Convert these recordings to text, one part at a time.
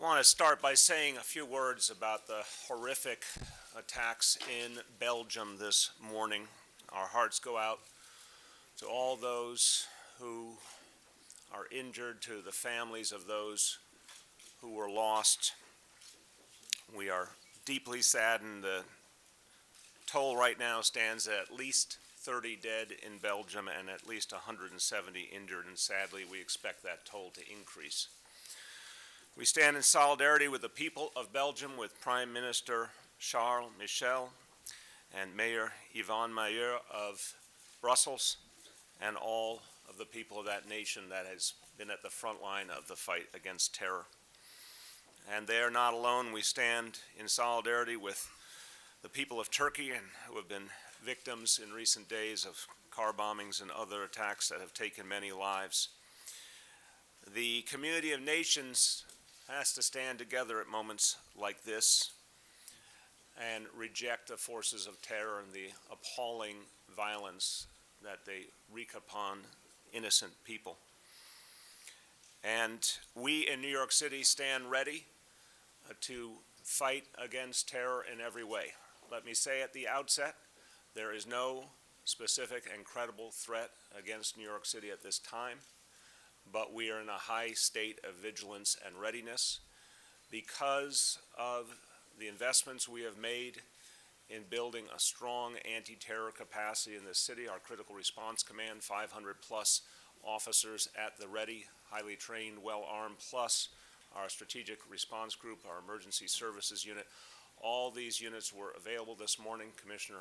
want to start by saying a few words about the horrific attacks in Belgium this morning. Our hearts go out to all those who are injured, to the families of those who were lost. We are deeply saddened. The toll right now stands at least 30 dead in Belgium and at least 170 injured, and sadly we expect that toll to increase. We stand in solidarity with the people of Belgium, with Prime Minister Charles Michel and Mayor Yvonne Mayer of Brussels, and all of the people of that nation that has been at the front line of the fight against terror. And they are not alone. We stand in solidarity with the people of Turkey and who have been victims in recent days of car bombings and other attacks that have taken many lives. The community of nations has to stand together at moments like this and reject the forces of terror and the appalling violence that they wreak upon innocent people. And we in New York City stand ready to fight against terror in every way. Let me say at the outset, there is no specific and credible threat against New York City at this time, but we are in a high state of vigilance and readiness because of the investments we have made in building a strong anti-terror capacity in this city. Our Critical Response Command, 500 plus officers at the ready, highly trained, well-armed, plus our Strategic Response Group, our Emergency Services Unit. All these units were available this morning. Commissioner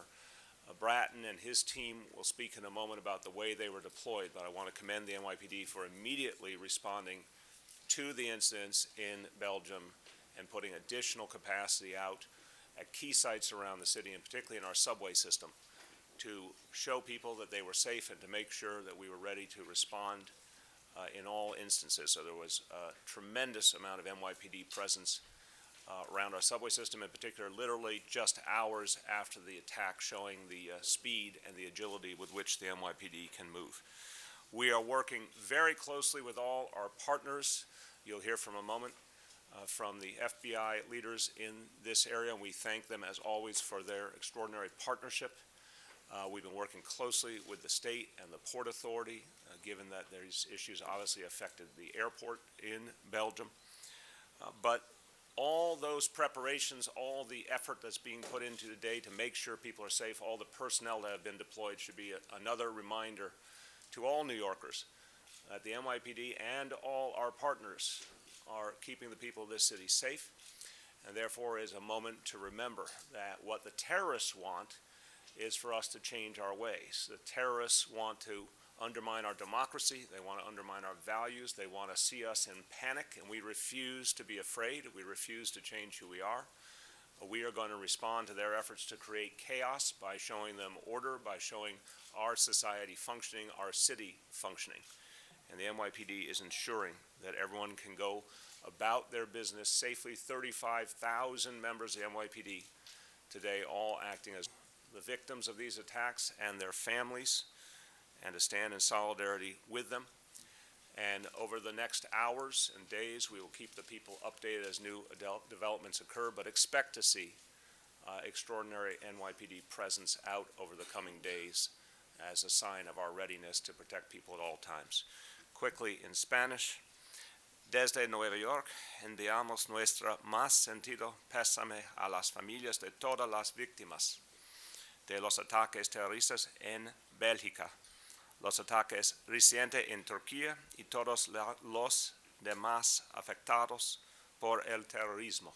Bratton and his team will speak in a moment about the way they were deployed, but I want to commend the NYPD for immediately responding to the incidents in Belgium and putting additional capacity out at key sites around the city, and particularly in our subway system, to show people that they were safe and to make sure that we were ready to respond in all instances. So there was a tremendous amount of NYPD presence around our subway system, in particular, literally just hours after the attack, showing the speed and the agility with which the NYPD can move. We are working very closely with all our partners. You'll hear from a moment from the FBI leaders in this area, and we thank them as always for their extraordinary partnership. We've been working closely with the state and the Port Authority, given that these issues obviously affected the airport in Belgium. But all those preparations, all the effort that's being put into today to make sure people are safe, all the personnel that have been deployed should be another reminder to all New Yorkers that the NYPD and all our partners are keeping the people of this city safe, and therefore is a moment to remember that what the terrorists want is for us to change our ways. The terrorists want to undermine our democracy, they want to undermine our values, they want to see us in panic, and we refuse to be afraid, we refuse to change who we are. We are going to respond to their efforts to create chaos by showing them order, by showing our society functioning, our city functioning. And the NYPD is ensuring that everyone can go about their business safely. 35,000 members of the NYPD today, all acting as the victims of these attacks and their families, and to stand in solidarity with them. And over the next hours and days, we will keep the people updated as new developments occur, but expect to see extraordinary NYPD presence out over the coming days as a sign of our readiness to protect people at all times. Quickly in Spanish. Desde Nueva York enviamos nuestra más sentido pésame a las familias de todas las víctimas de los ataques terroristas en Bélgica, los ataques recientes en Turquía y todos los demás afectados por el terrorismo.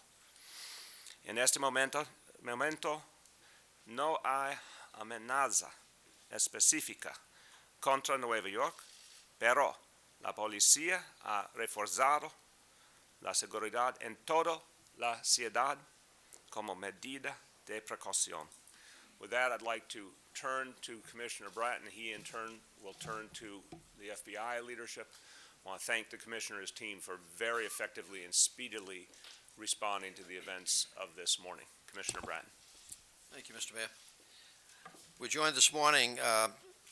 En este momento no hay amenaza específica contra Nueva York, pero la policía ha reforzado la seguridad en toda la ciudad como medida de precaución. With that, I'd like to turn to Commissioner Bratton. He, in turn, will turn to the FBI leadership. I want to thank the Commissioner and his team for very effectively and speedily responding to the events of this morning. Commissioner Bratton. Thank you, Mr. Mayor. We're joined this morning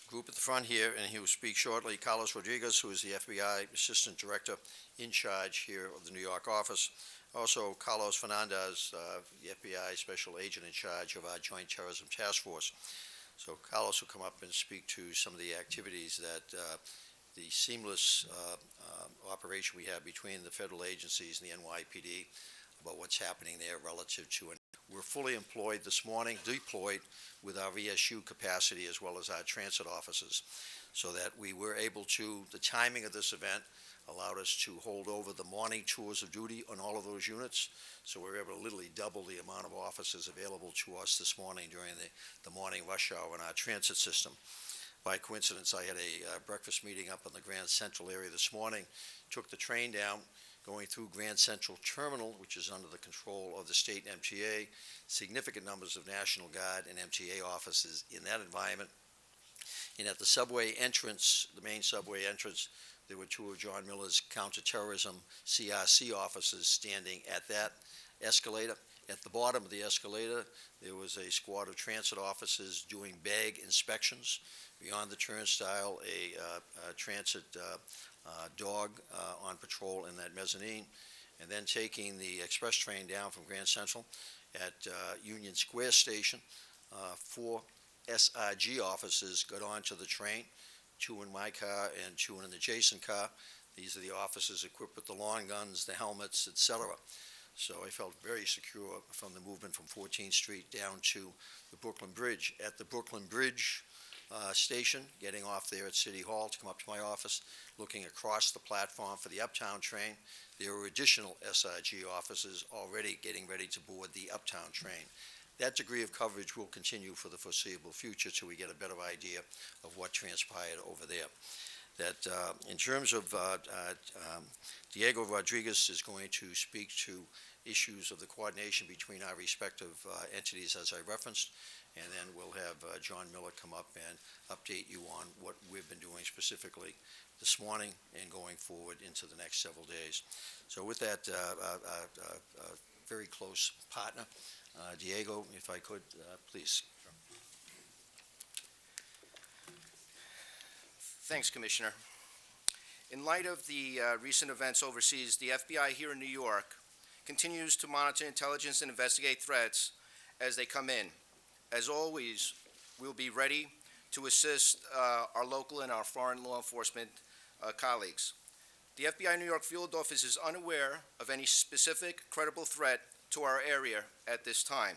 group at the front here, and he will speak shortly. Carlos Rodriguez, who is the FBI Assistant Director in charge here of the New York office. Also, Carlos Fernandez, the FBI Special Agent in charge of our Joint Terrorism Task Force. So Carlos will come up and speak to some of the activities that the seamless operation we have between the federal agencies and the NYPD about what's happening there relative to it. We're fully employed this morning, deployed with our VSU capacity as well as our transit offices, so that we were able to, the timing of this event allowed us to hold over the morning tours of duty on all of those units. So we were able to literally double the amount of officers available to us this morning during the morning rush hour in our transit system. By coincidence, I had a breakfast meeting up in the Grand Central area this morning, took the train down, going through Grand Central Terminal, which is under the control of the state MTA, significant numbers of National Guard and MTA officers in that environment. And at the subway entrance, the main subway entrance, there were two of John Miller's counterterrorism CRC officers standing at that escalator. At the bottom of the escalator, there was a squad of transit officers doing bag inspections. Beyond the turnstile, a transit dog on patrol in that mezzanine, and then taking the express train down from Grand Central at Union Square Station. 4 SRG officers got onto the train, 2 in my car and 2 in an adjacent car. These are the officers equipped with the long guns, the helmets, etc. So I felt very secure from the movement from 14th Street down to the Brooklyn Bridge. At the Brooklyn Bridge station, getting off there at City Hall to come up to my office, looking across the platform for the Uptown train, there were additional SRG officers already getting ready to board the Uptown train. That degree of coverage will continue for the foreseeable future till we get a better idea of what transpired over there. That in terms of Diego Rodriguez is going to speak to issues of the coordination between our respective entities as I referenced, and then we'll have John Miller come up and update you on what we've been doing specifically this morning and going forward into the next several days. So with that, very close partner, Diego, if I could, please. Thanks, Commissioner. In light of the recent events overseas, the FBI here in New York continues to monitor intelligence and investigate threats as they come in. As always, we'll be ready to assist our local and our foreign law enforcement colleagues. The FBI New York Field Office is unaware of any specific credible threat to our area at this time.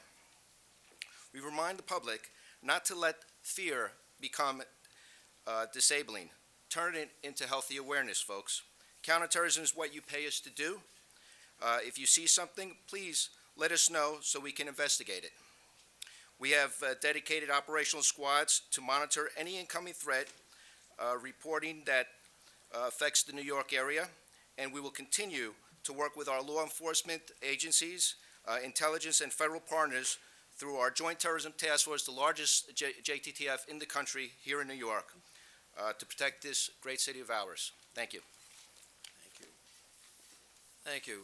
We remind the public not to let fear become disabling. Turn it into healthy awareness, folks. Counterterrorism is what you pay us to do. If you see something, please let us know so we can investigate it. We have dedicated operational squads to monitor any incoming threat reporting that affects the New York area, and we will continue to work with our law enforcement agencies, intelligence, and federal partners through our Joint Terrorism Task Force, the largest JTTF in the country here in New York, to protect this great city of ours. Thank you. Thank you. Thank you.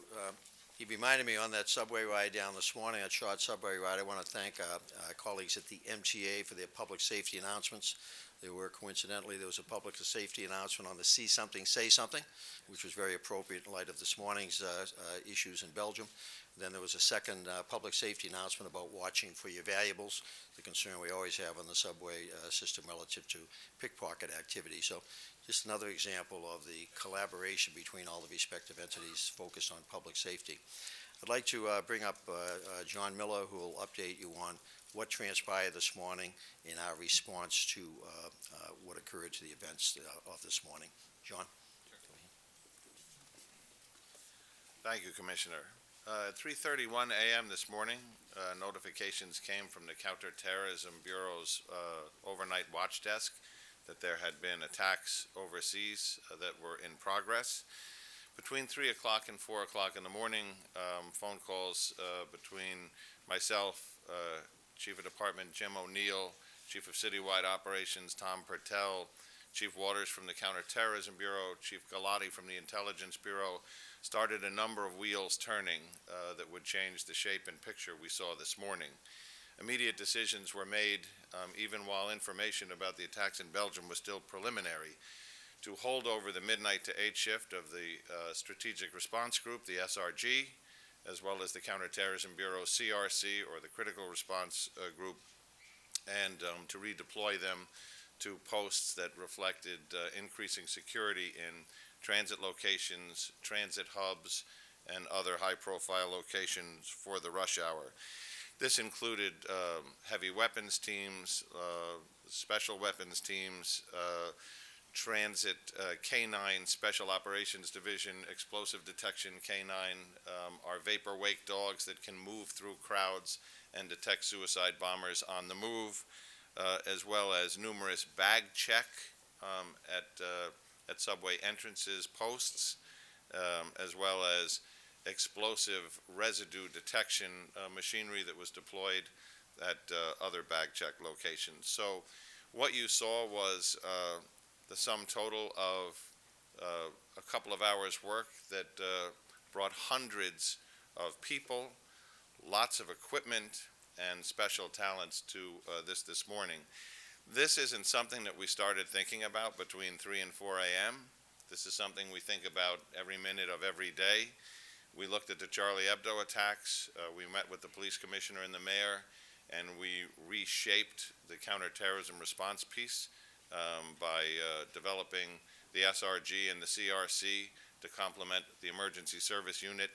He reminded me on that subway ride down this morning, that short subway ride, I want to thank our colleagues at the MTA for their public safety announcements. There were, coincidentally, there was a public safety announcement on the See Something, Say Something, which was very appropriate in light of this morning's issues in Belgium. Then there was a second public safety announcement about watching for your valuables, the concern we always have on the subway system relative to pickpocket activity. So just another example of the collaboration between all the respective entities focused on public safety. I'd like to bring up John Miller, who will update you on what transpired this morning in our response to what occurred to the events of this morning. John? Thank you, Commissioner. At 3:31 a.m. this morning, notifications came from the Counterterrorism Bureau's overnight watch desk that there had been attacks overseas that were in progress. Between 3 o'clock and 4 o'clock in the morning, phone calls between myself, Chief of Department Jim O'Neill, Chief of Citywide Operations Tom Pertell, Chief Waters from the Counterterrorism Bureau, Chief Galati from the Intelligence Bureau, started a number of wheels turning that would change the shape and picture we saw this morning. immediate decisions were made, even while information about the attacks in Belgium was still preliminary, to hold over the midnight to 8 shift of the Strategic Response Group, the SRG, as well as the Counterterrorism Bureau, CRC, or the Critical Response Group, and to redeploy them to posts that reflected increasing security in transit locations, transit hubs, and other high-profile locations for the rush hour. This included heavy weapons teams, special weapons teams, transit K9, Special Operations Division, explosive detection K9, our vapor wake dogs that can move through crowds and detect suicide bombers on the move, as well as numerous bag check at subway entrances, posts, as well as explosive residue detection machinery that was deployed at other bag check locations. So what you saw was the sum total of a couple of hours' work that brought hundreds of people, lots of equipment, and special talents to this morning. This isn't something that we started thinking about between 3 and 4 a.m. This is something we think about every minute of every day. We looked at the Charlie Hebdo attacks. We met with the police commissioner and the mayor, and we reshaped the counterterrorism response piece by developing the SRG and the CRC to complement the emergency service unit,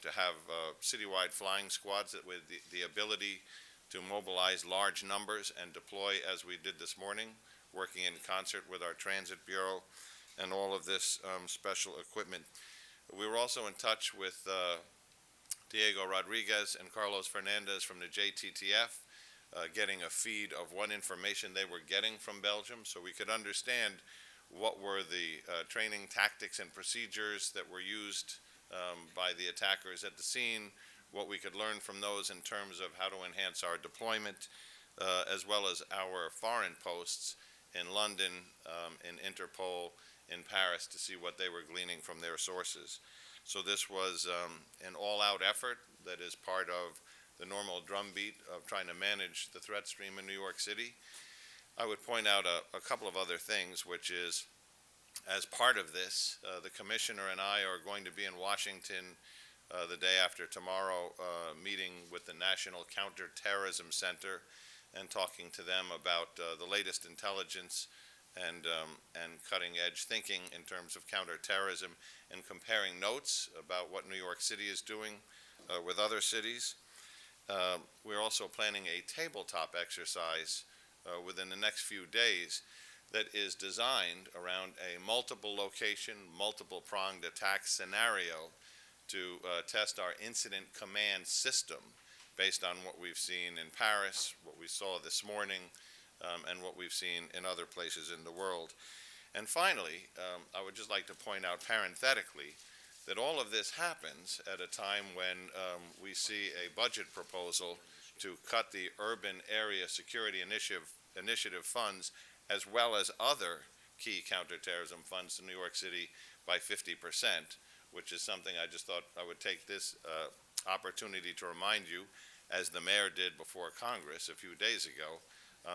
to have citywide flying squads that with the ability to mobilize large numbers and deploy as we did this morning, working in concert with our transit bureau and all of this special equipment. We were also in touch with Diego Rodriguez and Carlos Fernandez from the JTTF, getting a feed of what information they were getting from Belgium so we could understand what were the training tactics and procedures that were used by the attackers at the scene, what we could learn from those in terms of how to enhance our deployment, as well as our foreign posts in London, in Interpol, in Paris, to see what they were gleaning from their sources. So this was an all-out effort that is part of the normal drumbeat of trying to manage the threat stream in New York City. I would point out a couple of other things, which is, as part of this, the commissioner and I are going to be in Washington the day after tomorrow, meeting with the National Counterterrorism Center and talking to them about the latest intelligence and cutting-edge thinking in terms of counterterrorism, and comparing notes about what New York City is doing with other cities. We're also planning a tabletop exercise within the next few days that is designed around a multiple location, multiple pronged attack scenario to test our incident command system based on what we've seen in Paris, what we saw this morning, and what we've seen in other places in the world. And finally, I would just like to point out parenthetically that all of this happens at a time when we see a budget proposal to cut the Urban Area Security Initiative funds, as well as other key counterterrorism funds to New York City by 50%, which is something I just thought I would take this opportunity to remind you, as the mayor did before Congress a few days ago,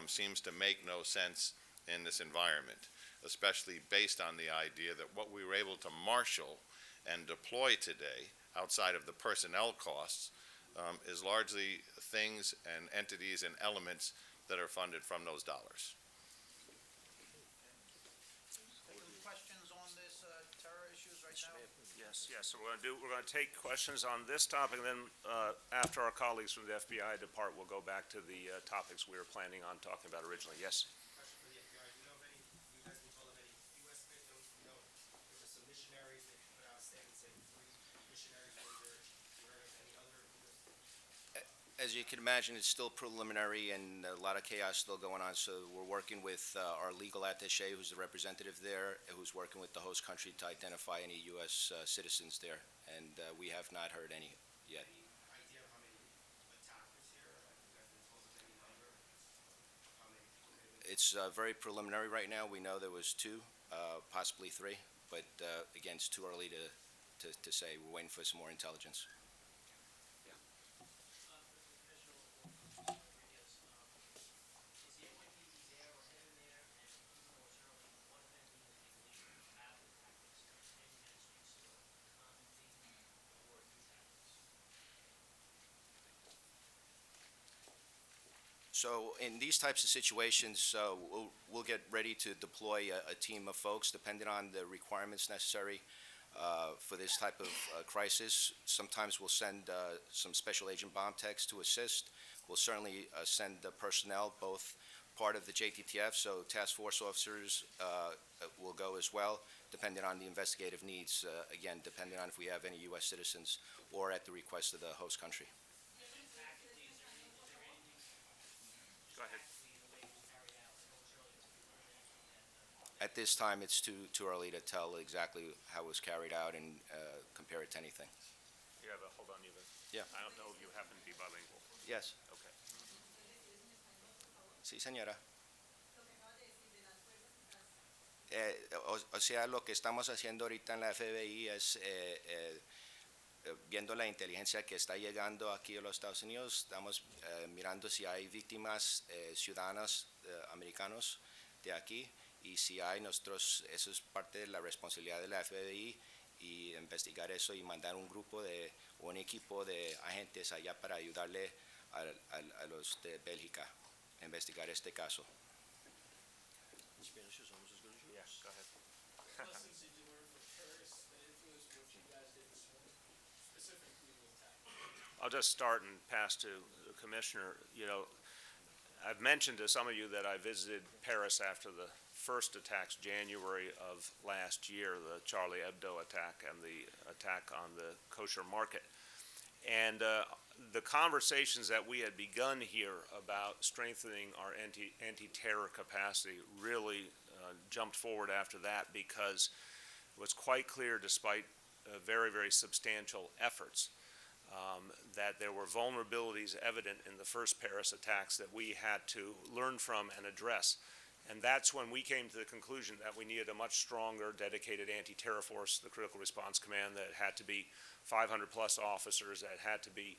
seems to make no sense in this environment, especially based on the idea that what we were able to marshal and deploy today, outside of the personnel costs, is largely things and entities and elements that are funded from those dollars. Taking questions on this terror issues right now? Yes. So we're going to take questions on this topic, and then after our colleagues from the FBI depart, we'll go back to the topics we were planning on talking about originally. Yes. Question for the FBI. Do you know of any, you guys been told of any U.S. victims? You know, there were some missionaries that put out a statement saying 3 missionaries were injured. You heard of any other U.S. As you can imagine, it's still preliminary and a lot of chaos still going on, so we're working with our legal attaché, who's the representative there, who's working with the host country to identify any U.S. Citizens there, and we have not heard any yet. Any idea of how many attackers here? Have you guys been told of any number? How many people may have been? It's very preliminary right now. We know there was 2, possibly 3, but again, it's too early to say. We're waiting for some more intelligence. So in these types of situations, we'll get ready to deploy a team of folks, depending on the requirements necessary for this type of crisis. Sometimes we'll send some special agent bomb techs to assist. We'll certainly send the personnel, both part of the JTTF, so task force officers will go as well, depending on the investigative needs, again, depending on if we have any U.S. citizens or at the request of the host country. Go ahead. At this time, it's too early to tell exactly how it was carried out and compare it to anything. You have a, hold on, you have a. Yeah. I don't know if you happen to be bilingual. Yes. Okay. Sí, señora. O sea, lo que estamos haciendo ahorita en la FBI es viendo la inteligencia que está llegando aquí a los Estados Unidos, estamos mirando si hay víctimas ciudadanas americanos de aquí, y si hay nosotros, eso es parte de la responsabilidad de la FBI, y investigar eso y mandar un equipo de agentes allá para ayudarle a los de Bélgica a investigar este caso. Spanish is almost as good as yours. Yeah, go ahead. Lessons did you learn from Paris that influenced what you guys did this morning, specifically the attack? I'll just start and pass to the Commissioner. You know, I've mentioned to some of you that I visited Paris after the first attacks, January of last year, the Charlie Hebdo attack and the attack on the kosher market. And the conversations that we had begun here about strengthening our anti-terror capacity really jumped forward after that, because it was quite clear, despite very, very substantial efforts, that there were vulnerabilities evident in the first Paris attacks that we had to learn from and address. And that's when we came to the conclusion that we needed a much stronger, dedicated anti-terror force, the Critical Response Command, that had to be 500-plus officers, that had to be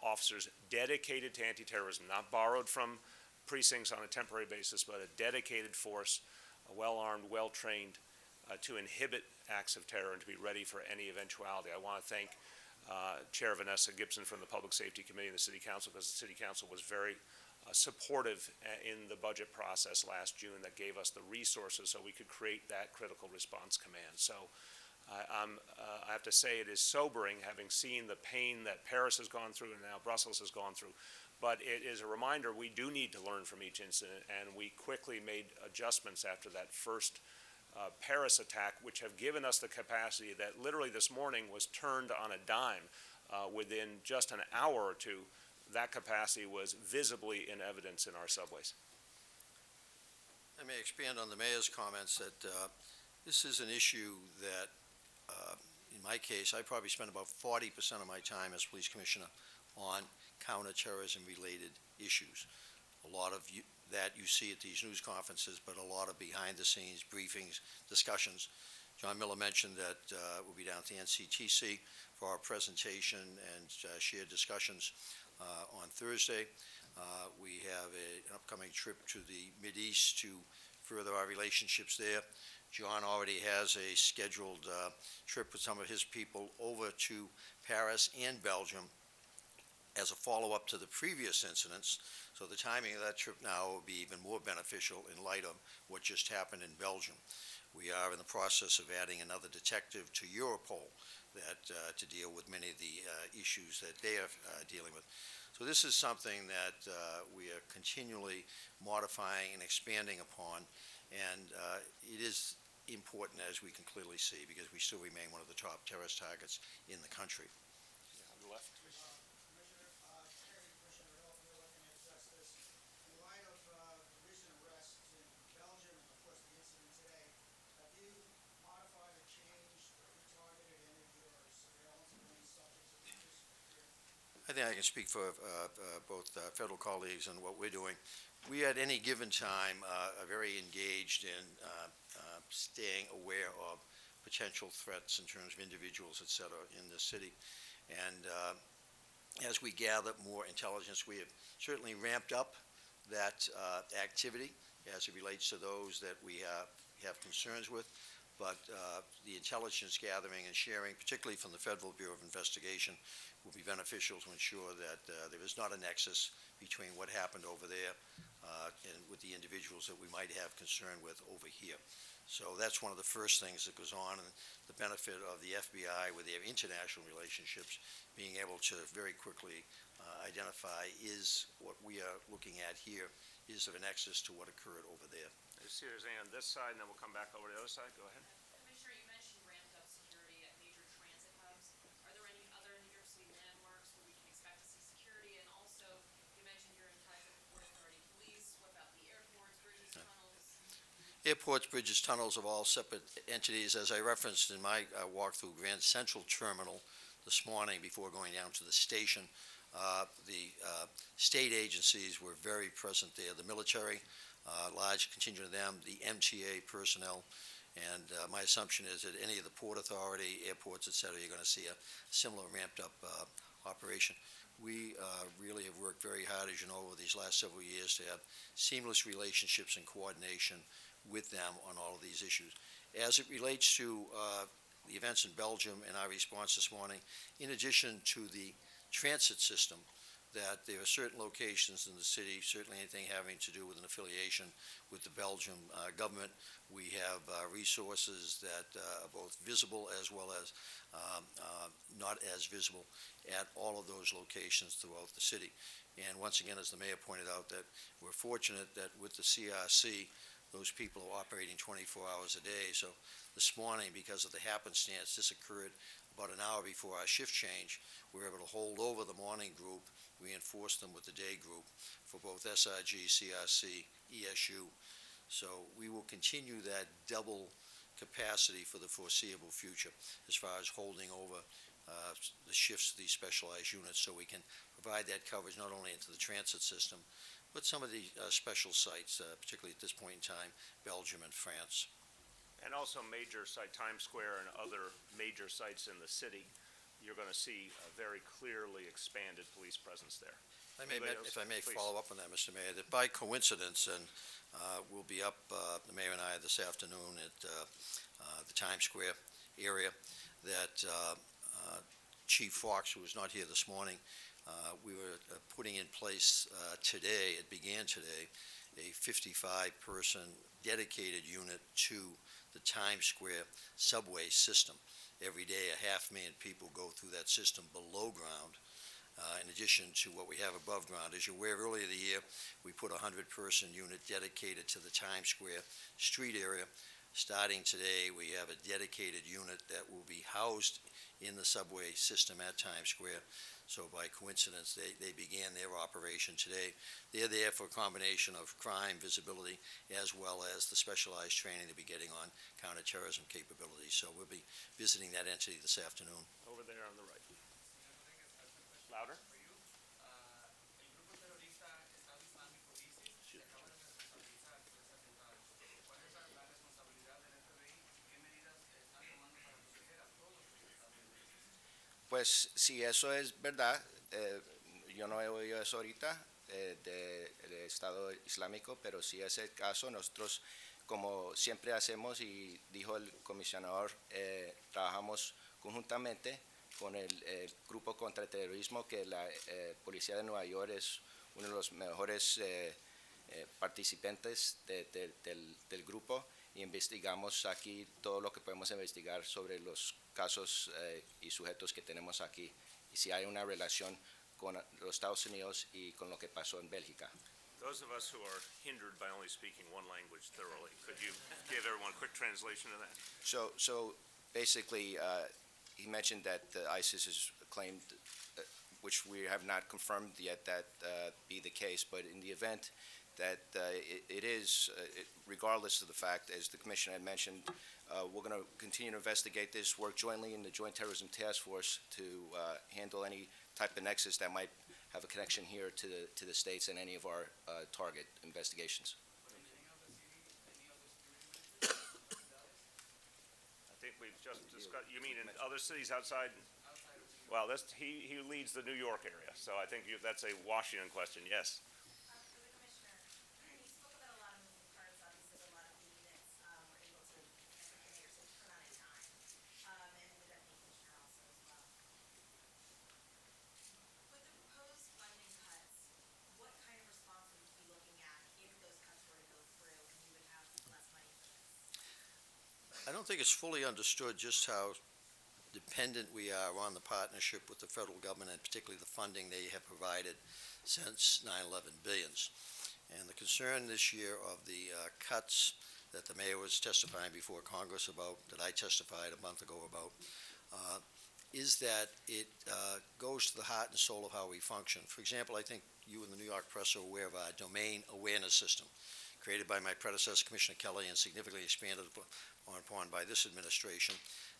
officers dedicated to anti-terrorism, not borrowed from precincts on a temporary basis, but a dedicated force, well-armed, well-trained, to inhibit acts of terror and to be ready for any eventuality. I want to thank Chair Vanessa Gibson from the Public Safety Committee and the City Council, because the City Council was very supportive in the budget process last June, that gave us the resources so we could create that Critical Response Command. So I have to say it is sobering, having seen the pain that Paris has gone through and now Brussels has gone through. But it is a reminder we do need to learn from each incident, and we quickly made adjustments after that first Paris attack, which have given us the capacity that literally this morning was turned on a dime. Within just an hour or two, that capacity was visibly in evidence in our subways. I may expand on the mayor's comments that this is an issue that, in my case, I probably spend about 40% of my time as police commissioner on counterterrorism-related issues. A lot of that you see at these news conferences, but a lot of behind-the-scenes briefings, discussions. John Miller mentioned that we'll be down at the NCTC for our presentation and shared discussions on Thursday. We have an upcoming trip to the Mideast to further our relationships there. John already has a scheduled trip with some of his people over to Paris and Belgium as a follow-up to the previous incidents. So the timing of that trip now will be even more beneficial in light of what just happened in Belgium. We are in the process of adding another detective to Europol that to deal with many of the issues that they are dealing with. So this is something that we are continually modifying and expanding upon, and it is important, as we can clearly see, because we still remain one of the top terrorist targets in the country. On the left. Commissioner, Commissioner Adolph, you're looking at justice. In light of the recent arrests in Belgium and, of course, the incident today, have you modified or changed or targeted any of your surveillance of any subjects of interest here? I think I can speak for both federal colleagues and what we're doing. We, at any given time, are very engaged in staying aware of potential threats in terms of individuals, et cetera, in the city. And as we gather more intelligence, we have certainly ramped up that activity as it relates to those that we have concerns with. but the intelligence gathering and sharing, particularly from the Federal Bureau of Investigation, will be beneficial to ensure that there is not a nexus between what happened over there and with the individuals that we might have concern with over here. So that's one of the first things that goes on, and the benefit of the FBI with their international relationships, being able to very quickly identify is what we are looking at here, is there a nexus to what occurred over there. Let's see, there's Ann, this side, and then we'll come back over to the other side. Go ahead. Commissioner, you mentioned ramped up security at major transit hubs. Are there any other New York City landmarks where we can expect to see security? And also, you mentioned you're in touch with the Port Authority Police. What about the airports, bridges, tunnels? Airports, bridges, tunnels of all separate entities. As I referenced in my walk through Grand Central Terminal this morning before going down to the station, the state agencies were very present there. The military, large contingent of them, the MTA personnel, and my assumption is that any of the Port Authority, airports, et cetera, you're going to see a similar ramped-up operation. We really have worked very hard, as you know, over these last several years to have seamless relationships and coordination with them on all of these issues. As it relates to the events in Belgium and our response this morning, in addition to the transit system, that there are certain locations in the city, certainly anything having to do with an affiliation with the Belgian government. We have resources that are both visible as well as not as visible at all of those locations throughout the city. And once again, as the mayor pointed out, that we're fortunate that with the CRC, those people are operating 24 hours a day. So this morning, because of the happenstance, this occurred about an hour before our shift change. We were able to hold over the morning group, reinforce them with the day group for both SRG, CRC, ESU. So we will continue that double capacity for the foreseeable future as far as holding over the shifts of these specialized units, so we can provide that coverage not only into the transit system, but some of the special sites, particularly at this point in time, Belgium and France. And also major site, Times Square and other major sites in the city, you're going to see a very clearly expanded police presence there. If I may Please. follow up on that, Mr. Mayor, that by coincidence, and we'll be up, the mayor and I, this afternoon at the Times Square area, that Chief Fox, who was not here this morning, we were putting in place today, it began today, a 55-person dedicated unit to the Times Square subway system. Every day, 500,000 people go through that system below ground, in addition to what we have above ground. As you're aware, earlier in the year, we put a 100-person unit dedicated to the Times Square street area. Starting today, we have a dedicated unit that will be housed in the subway system at Times Square. So by coincidence, they began their operation today. They're there for a combination of crime visibility as well as the specialized training they'll be getting on counterterrorism capabilities. So we'll be visiting that entity this afternoon. Over there on the right. Louder? Pues si eso es verdad, yo no he oído eso ahorita del Estado Islámico, pero si es el caso, nosotros, como siempre hacemos y dijo el comisionador, trabajamos conjuntamente con el Grupo contra el Terrorismo, que la Policía de Nueva York es uno de los mejores participantes del grupo, y investigamos aquí todo lo que podemos investigar sobre los casos y sujetos que tenemos aquí, y si hay una relación con los Estados Unidos y con lo que pasó en Bélgica. Those of us who are hindered by only speaking one language thoroughly, could you give everyone a quick translation of that? So basically, he mentioned that ISIS has claimed, which we have not confirmed yet that be the case, but in the event that it is, regardless of the fact, as the Commissioner had mentioned, we're going to continue to investigate this, work jointly in the Joint Terrorism Task Force to handle any type of nexus that might have a connection here to the States and any of our target investigations. I think we've just discussed, you mean in other cities outside? Well, he leads the New York area, so I think that's a Washington question, yes. For the Commissioner, you spoke about a lot of moving parts, obviously, a lot of the units were able to enter the mayor's don't think it's fully understood just how dependent we are on the partnership with the federal government, and particularly the funding they have provided since 9/11 billions. And the concern this year of the cuts that the mayor was testifying before Congress about, that I testified a month ago about, is that it goes to the heart and soul of how we function. For example, I think you and the New York press are aware of our domain awareness system, created by my predecessor, Commissioner Kelly, and significantly expanded upon by this administration.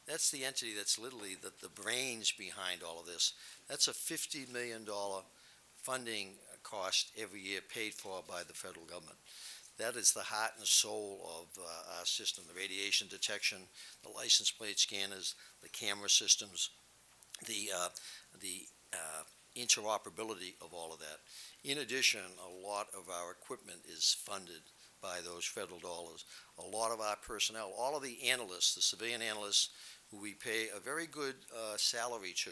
That's the entity that's literally the brains behind all of this. That's a $50 million funding cost every year paid for by the federal government. That is the heart and soul of our system, the radiation detection, the license plate scanners, the camera systems, the interoperability of all of that. In addition, a lot of our equipment is funded by those federal dollars. A lot of our personnel, all of the analysts, the civilian analysts, who we pay a very good salary to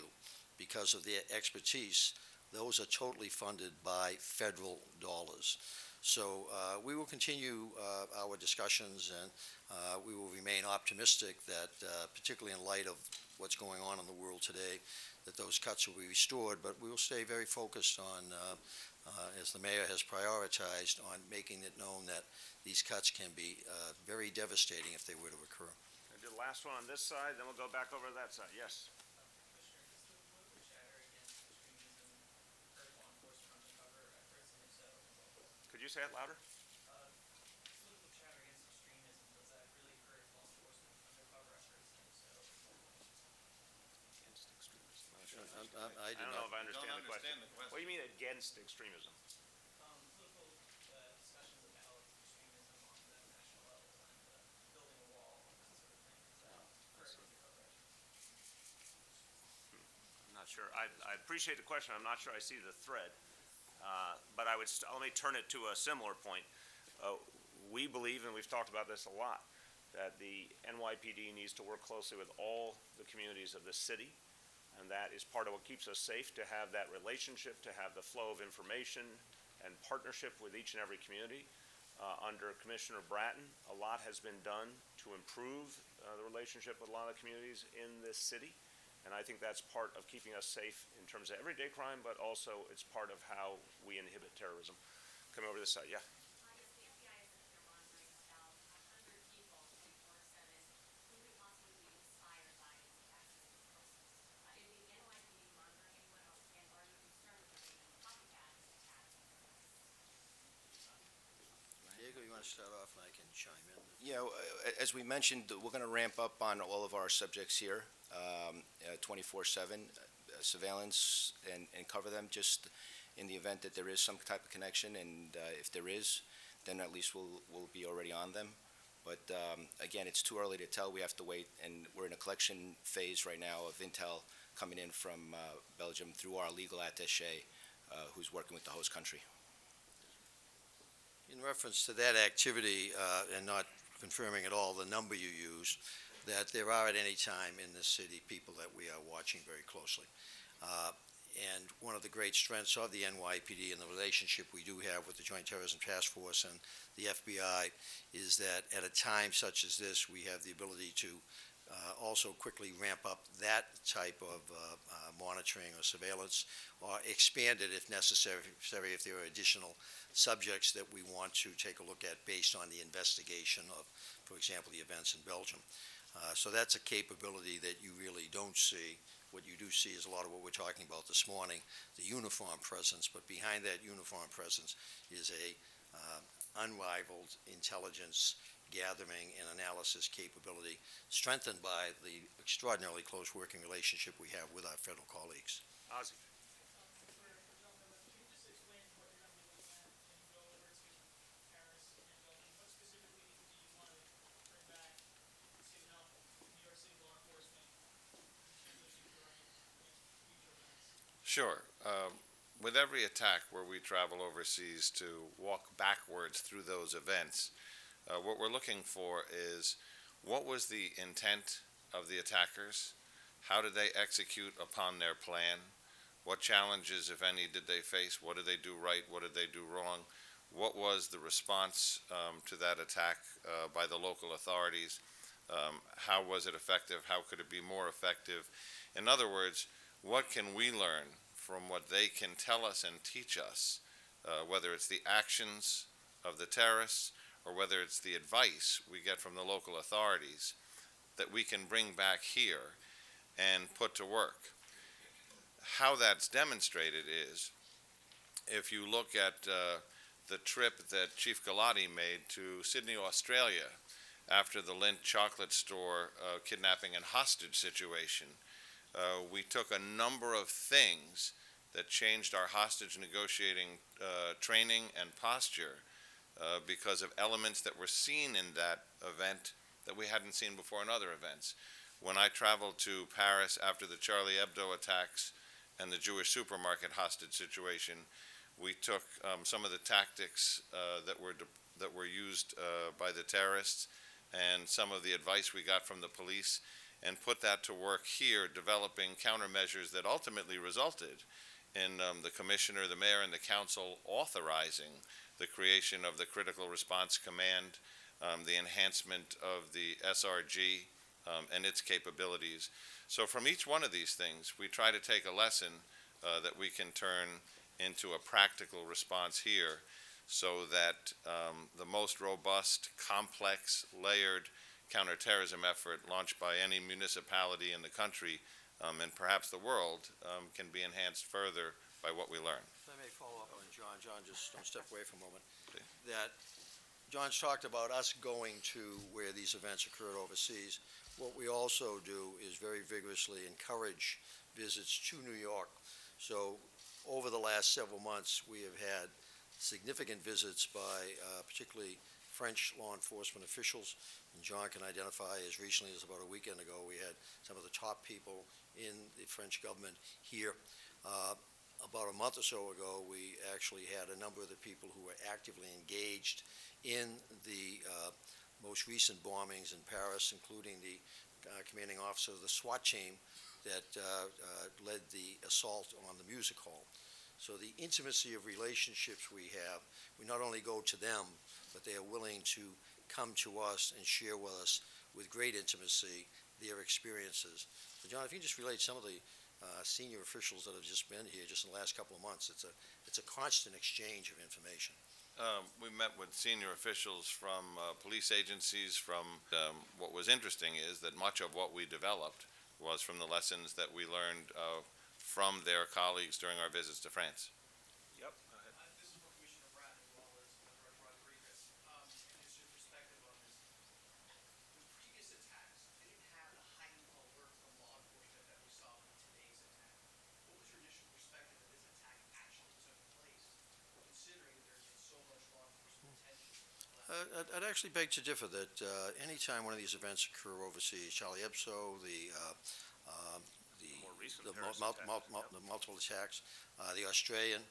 because of their expertise, those are totally funded by federal dollars. So we will continue our discussions, and we will remain optimistic that, particularly in light of what's going on in the world today, that those cuts will be restored. But we will stay very focused on, as the mayor has prioritized, on making it known that these cuts can be very devastating if they were to occur. I do the last one on this side, then we'll go back over to that side. Yes? Commissioner, does the political chatter against extremism hurt law enforcement undercover efforts, and if so, in what way? Could you say it louder? Political chatter against extremism, does that really hurt law enforcement undercover efforts, and if so, in what way? Against extremism. I I do don't know not. if I understand the question. What do you mean against extremism? Political discussions about extremism on the national level and building a wall and that sort of thing, does that hurt undercover efforts? I'm not sure. I appreciate the question. I'm not sure I see the thread. But I would, let me turn it to a similar point. We believe, and we've talked about this a lot, that the NYPD needs to work closely with all the communities of the city. And that is part of what keeps us safe, to have that relationship, to have the flow of information and partnership with each and every community. Under Commissioner Bratton, a lot has been done to improve the relationship with a lot of communities in this city. And I think that's part of keeping us safe in terms of everyday crime, but also it's part of how we inhibit terrorism. Come over this side, yeah. Yes, the FBI is in here monitoring about 100 people 24/7. Who could possibly be inspired by these attacks as explosives? Is the NYPD monitoring anyone else, and are you concerned that there may be copycat attacks? Diego, you want to start off, and I can chime in? Yeah, as we mentioned, we're going to ramp up on all of our subjects here, 24/7 surveillance, and cover them just in the event that there is some type of connection. And if there is, then at least we'll be already on them. But again, it's too early to tell. We have to wait, and we're in a collection phase right now of intel coming in from Belgium through our legal attaché, who's working with the host country. In reference to that activity, and not confirming at all the number you used, that there are at any time in this city people that we are watching very closely. And one of the great strengths of the NYPD and the relationship we do have with the Joint Terrorism Task Force and the FBI is that at a time such as this, we have the ability to also quickly ramp up that type of monitoring or surveillance, or expand it if necessary, if there are additional subjects that we want to take a look at based on the investigation of, for example, the events in Belgium. So that's a capability that you really don't see. What you do see is a lot of what we're talking about this morning, the uniform presence, but behind that uniform presence is a unrivaled intelligence gathering and analysis capability, strengthened by the extraordinarily close working relationship we have with our federal colleagues. Ozzy. For gentlemen, can you just explain what you're going to be looking at when you go over to Paris and Belgium? What specifically do you want to bring back to help New York City law enforcement in terms of securing future events? Sure. With every attack where we travel overseas to walk backwards through those events, what we're looking for is, what was the intent of the attackers? How did they execute upon their plan? What challenges, if any, did they face? What did they do right? What did they do wrong? What was the response to that attack by the local authorities? How was it effective? How could it be more effective? In other words, what can we learn from what they can tell us and teach us, whether it's the actions of the terrorists or whether it's the advice we get from the local authorities that we can bring back here and put to work. How that's demonstrated is if you look at the trip that Chief Galati made to Sydney, Australia, after the Lindt chocolate store kidnapping and hostage situation. We took a number of things that changed our hostage negotiating training and posture because of elements that were seen in that event that we hadn't seen before in other events. When I traveled to Paris after the Charlie Hebdo attacks and the Jewish supermarket hostage situation, we took some of the tactics that were used by the terrorists and some of the advice we got from the police and put that to work here, developing countermeasures that ultimately resulted in the commissioner, the mayor, and the council authorizing the creation of the Critical Response Command, the enhancement of the SRG and its capabilities. So from each one of these things, we try to take a lesson that we can turn into a practical response here so that the most robust, complex, layered counterterrorism effort launched by any municipality in the country and perhaps the world can be enhanced further by what we learn. If I may follow up on John. John, just don't step away for a moment. That John's talked about us going to where these events occurred overseas. What we also do is very vigorously encourage visits to New York. So over the last several months, we have had significant visits by particularly French law enforcement officials. And John can identify as recently as about a weekend ago, we had some of the top people in the French government here. About a month or so ago, we actually had a number of the people who were actively engaged in the most recent bombings in Paris, including the commanding officer of the SWAT team that led the assault on the music hall. So the intimacy of relationships we have, we not only go to them, but they are willing to come to us and share with us with great intimacy their experiences. So John, if you can just relate some of the senior officials that have just been here just in the last couple of months, it's a constant exchange of information. We met with senior officials from police agencies. What was interesting is that much of what we developed was from the lessons that we learned from their colleagues during our visits to France. Yep. This is for Commissioner Bratton as well as Director Rodriguez. Just your perspective on this. The previous attacks didn't have the heightened alert from law enforcement that we saw in today's attack. What was your initial perspective that this attack actually took place, considering that there's been so much law enforcement attention? I'd actually beg to differ that any time one of these events occur overseas, Charlie Hebdo, More recent the Paris mul- attacks, mul- mul- yep. the multiple attacks, the Australian,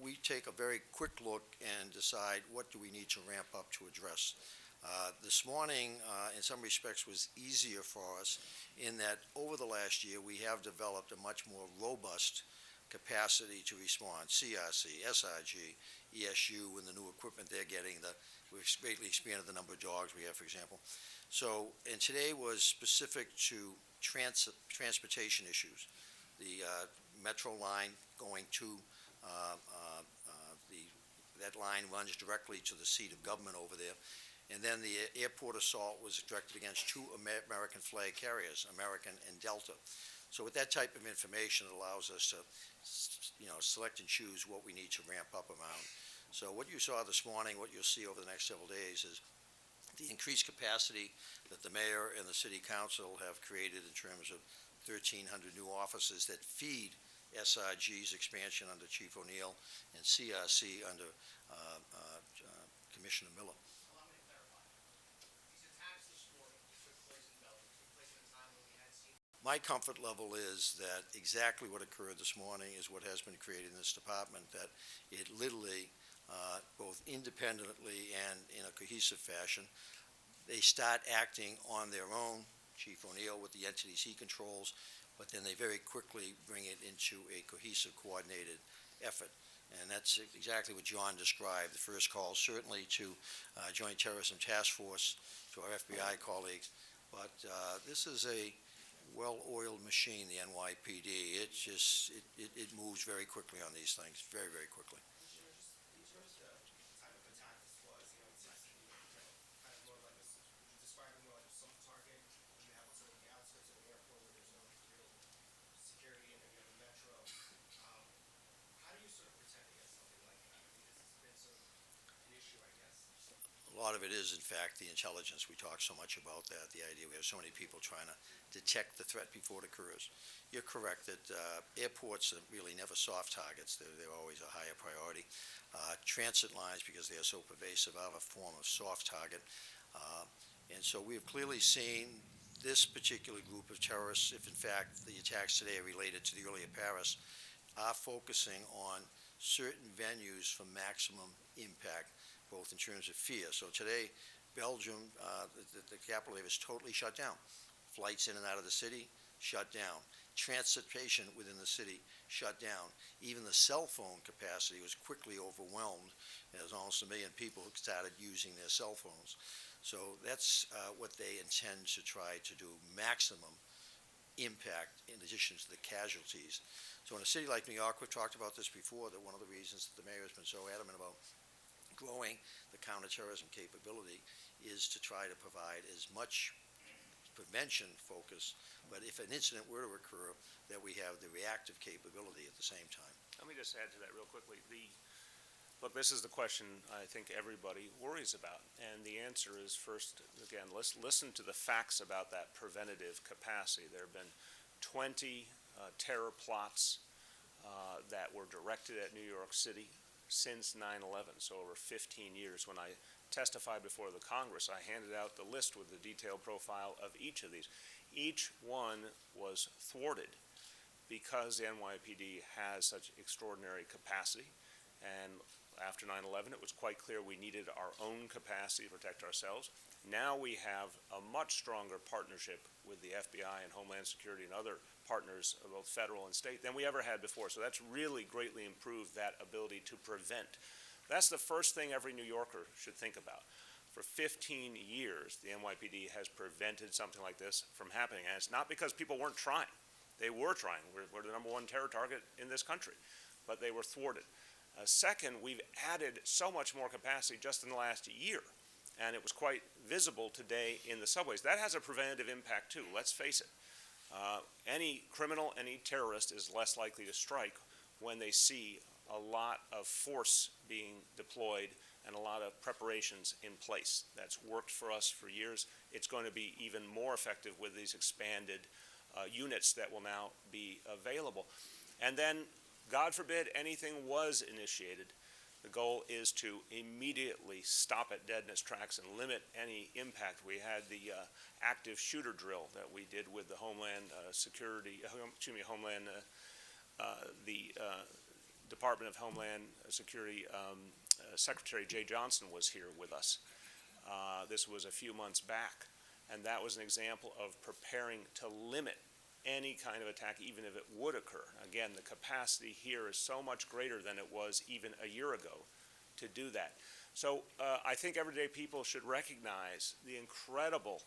we take a very quick look and decide what do we need to ramp up to address. This morning, in some respects, was easier for us in that over the last year, we have developed a much more robust capacity to respond. CRC, SRG, ESU, and the new equipment they're getting, we've greatly expanded the number of dogs we have, for example. So, and today was specific to transportation issues. The metro line going to that line runs directly to the seat of government over there. And then the airport assault was directed against two American flag carriers, American and Delta. So with that type of information, it allows us to, select and choose what we need to ramp up around. So what you saw this morning, what you'll see over the next several days is the increased capacity that the mayor and the city council have created in terms of 1,300 new offices that feed SRG's expansion under Chief O'Neill and CRC under Commissioner Miller. Allow me to clarify. These attacks this morning took place in Belgium, took place at a time when we had seen. My comfort level is that exactly what occurred this morning is what has been created in this department, that it literally, both independently and in a cohesive fashion, they start acting on their own, Chief O'Neill with the entities he controls, but then they very quickly bring it into a cohesive, coordinated effort. And that's exactly what John described. The first call certainly to Joint Terrorism Task Force, to our FBI colleagues. But this is a well-oiled machine, the NYPD. It moves very quickly on these things, very, very quickly. In terms of the type of attack this was, it seems to be, kind of more like would you describe it more like a soft target? You have it sort of on the outskirts of the airport where there's no real security and then you have a metro. How do you sort of protect against something like that? I mean, this has been sort of an issue, I guess. A lot of it is, in fact, the intelligence. We talk so much about that, the idea we have so many people trying to detect the threat before it occurs. You're correct that airports are really never soft targets. They're always a higher priority. Transit lines, because they are so pervasive, are a form of soft target. And so we have clearly seen this particular group of terrorists, if in fact the attacks today are related to the earlier Paris, are focusing on certain venues for maximum impact, both in terms of fear. So today, Belgium, the capital is totally shut down. Flights in and out of the city, shut down. Transportation within the city, shut down. Even the cell phone capacity was quickly overwhelmed. There's almost 1 million people who started using their cell phones. So that's what they intend to try to do, maximum impact in addition to the casualties. So in a city like New York, we've talked about this before, that one of the reasons that the mayor has been so adamant about growing the counterterrorism capability is to try to provide as much prevention focus, but if an incident were to occur, that we have the reactive capability at the same time. Let me just add to that real quickly. Look, this is the question I think everybody worries about, and the answer is, first, again, let's listen to the facts about that preventative capacity. There have been 20 terror plots that were directed at New York City since 9/11, so over 15 years. When I testified before the Congress, I handed out the list with the detailed profile of each of these. Each one was thwarted because the NYPD has such extraordinary capacity, and after 9/11, it was quite clear we needed our own capacity to protect ourselves. Now we have a much stronger partnership with the FBI and Homeland Security and other partners, both federal and state, than we ever had before. So that's really greatly improved that ability to prevent. That's the first thing every New Yorker should think about. For 15 years, the NYPD has prevented something like this from happening. And it's not because people weren't trying. They were trying. We're the #1 terror target in this country, but they were thwarted. Second, we've added so much more capacity just in the last year, and it was quite visible today in the subways. That has a preventative impact too, let's face it. Any criminal, any terrorist is less likely to strike when they see a lot of force being deployed and a lot of preparations in place. That's worked for us for years. It's going to be even more effective with these expanded units that will now be available. And then, God forbid anything was initiated, the goal is to immediately stop it dead in its tracks and limit any impact. We had the active shooter drill that we did with the Homeland Security, the Department of Homeland Security Secretary Jay Johnson was here with us. This was a few months back, and that was an example of preparing to limit any kind of attack, even if it would occur. Again, the capacity here is so much greater than it was even a year ago to do that. So I think everyday people should recognize the incredible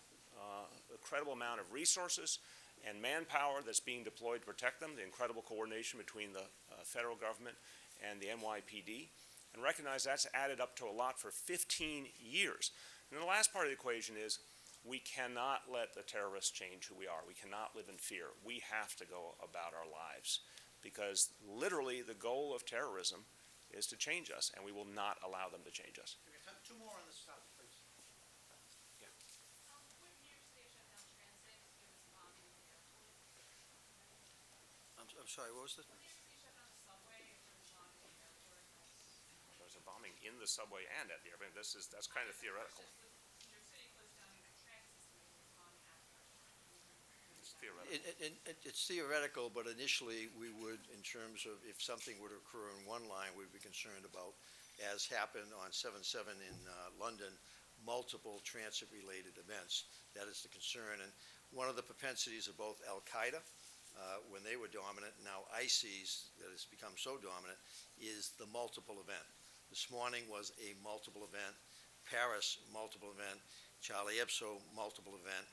amount of resources and manpower that's being deployed to protect them, the incredible coordination between the federal government and the NYPD, and recognize that's added up to a lot for 15 years. And the last part of the equation is we cannot let the terrorists change who we are. We cannot live in fear. We have to go about our lives because literally the goal of terrorism is to change us, and we will not allow them to change us. Okay, two more on this topic, please. Would New York State shut down transit if there was a bombing in the airport? I'm sorry, what was that? Would New York State shut down the subway if there was a bombing in the airport? There's a bombing in the subway and at the airport. That's kind of theoretical. New York City closed down their transit system if there was a bombing at the airport. It's theoretical. It's theoretical, but initially we would, in terms of if something were to occur in one line, we'd be concerned about, as happened on 7/7 in London, multiple transit-related events. That is the concern. And one of the propensities of both Al-Qaeda, when they were dominant, and now I sees that has become so dominant is the multiple event. This morning was a multiple event, Paris, multiple event, Charlie Hebdo, multiple event,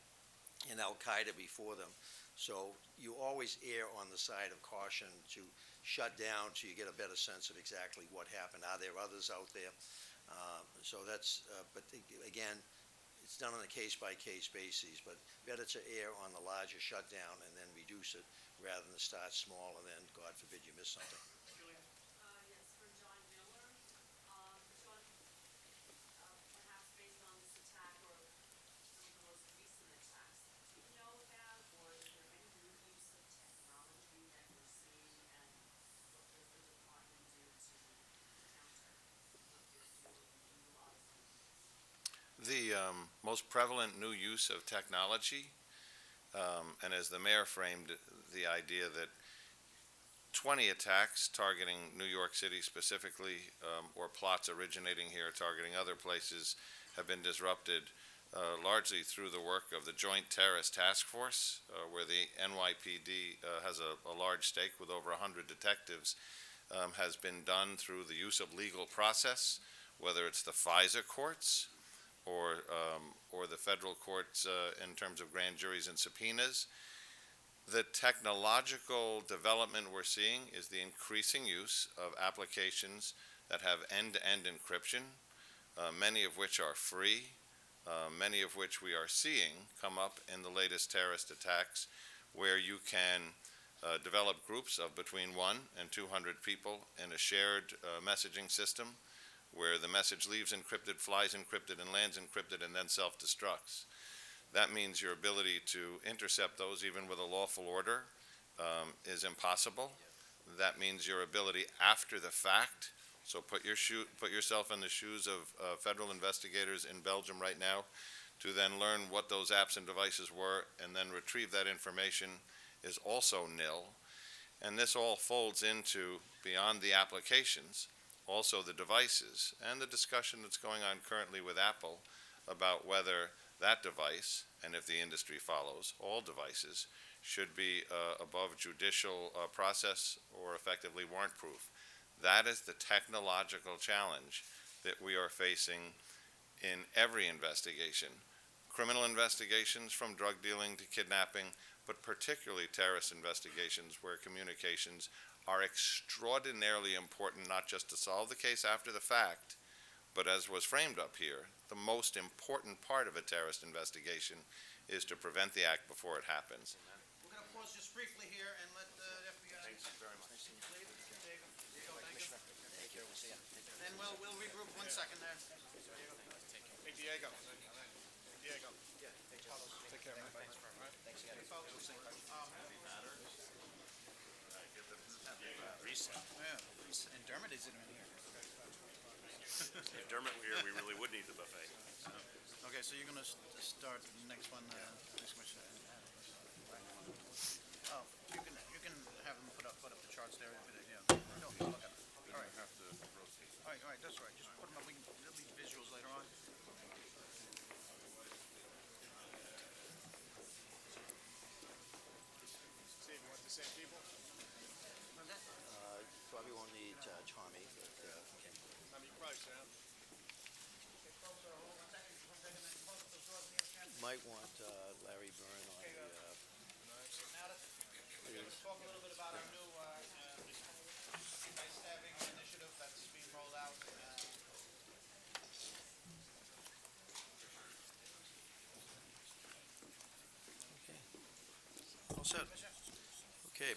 and Al-Qaeda before them. So you always err on the side of caution to shut down till you get a better sense of exactly what happened. Are there others out there? So that's, but again, it's done on a case-by-case basis, but better to err on the larger shutdown and then reduce it rather than start small and then, God forbid, you miss something. Yes, for John Miller. John, perhaps based on this attack or some of the most recent attacks, do you know about, or is there any new use of technology that we're seeing, and what does the department do to counter what you're utilizing? The most prevalent new use of technology, and as the mayor framed the idea that 20 attacks targeting New York City specifically, or plots originating here targeting other places, have been disrupted largely through the work of the Joint Terrorist Task Force, where the NYPD has a large stake with over 100 detectives, has been done through the use of legal process, whether it's the FISA courts or the federal courts in terms of grand juries and subpoenas. The technological development we're seeing is the increasing use of applications that have end-to-end encryption, many of which are free, many of which we are seeing come up in the latest terrorist attacks, where you can develop groups of between 1 and 200 people in a shared messaging system, where the message leaves encrypted, flies encrypted, and lands encrypted, and then self-destructs. That means your ability to intercept those, even with a lawful order, is impossible. That means your ability after the fact, so put yourself in the shoes of federal investigators in Belgium right now, to then learn what those apps and devices were, and then retrieve that information, is also nil. And this all folds into, beyond the applications, also the devices, and the discussion that's going on currently with Apple about whether that device, and if the industry follows, all devices, should be above judicial process or effectively warrant-proof. That is the technological challenge that we are facing in every investigation. Criminal investigations, from drug dealing to kidnapping, but particularly terrorist investigations where communications are extraordinarily important, not just to solve the case after the fact, but as was framed up here, the most important part of a terrorist investigation is to prevent the act before it happens. We're gonna pause just briefly here and let the FBI. Thank you very much. Leave. There you go, thank you. And we'll regroup 1 second there. Hey, Diego. Diego. Yeah. Take care, man. Thanks for Thanks again. Hey, folks. Reset. Yeah, and Dermot isn't in here. If Dermot were here, we really would need the buffet. Okay, so you're gonna start the next one, next question. Oh, you can have them put up the charts there, yeah. No, look at it. All right. All right, that's all right, just put them up, there'll be visuals later on. Steve, you want the same people? Probably won't need Tommy, but Tommy Price, yeah? might want Larry Byrne on the, Now, let's talk a little bit about our new anti-stabbing initiative that's being rolled out. all set. Okay.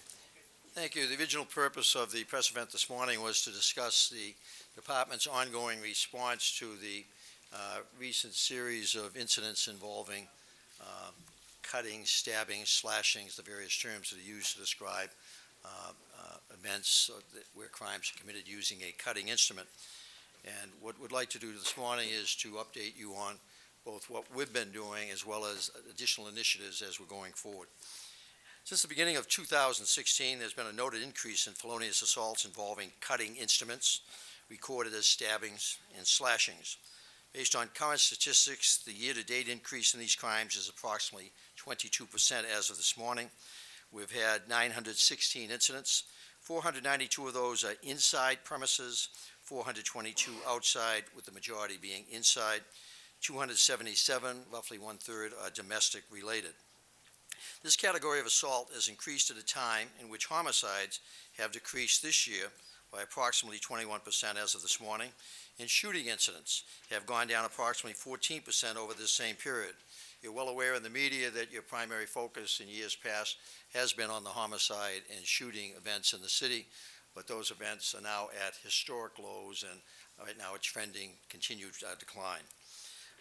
Thank you. The original purpose of the press event this morning was to discuss the department's ongoing response to the recent series of incidents involving cutting, stabbing, slashings, the various terms that are used to describe events where crimes are committed using a cutting instrument. And what we'd like to do this morning is to update you on both what we've been doing as well as additional initiatives as we're going forward. Since the beginning of 2016, there's been a noted increase in felonious assaults involving cutting instruments, recorded as stabbings and slashings. Based on current statistics, the year-to-date increase in these crimes is approximately 22% as of this morning. We've had 916 incidents, 492 of those are inside premises, 422 outside, with the majority being inside. 277, roughly one-third, are domestic related. This category of assault has increased at a time in which homicides have decreased this year by approximately 21% as of this morning, and shooting incidents have gone down approximately 14% over this same period. You're well aware in the media that your primary focus in years past has been on the homicide and shooting events in the city, but those events are now at historic lows, and right now it's trending continued decline.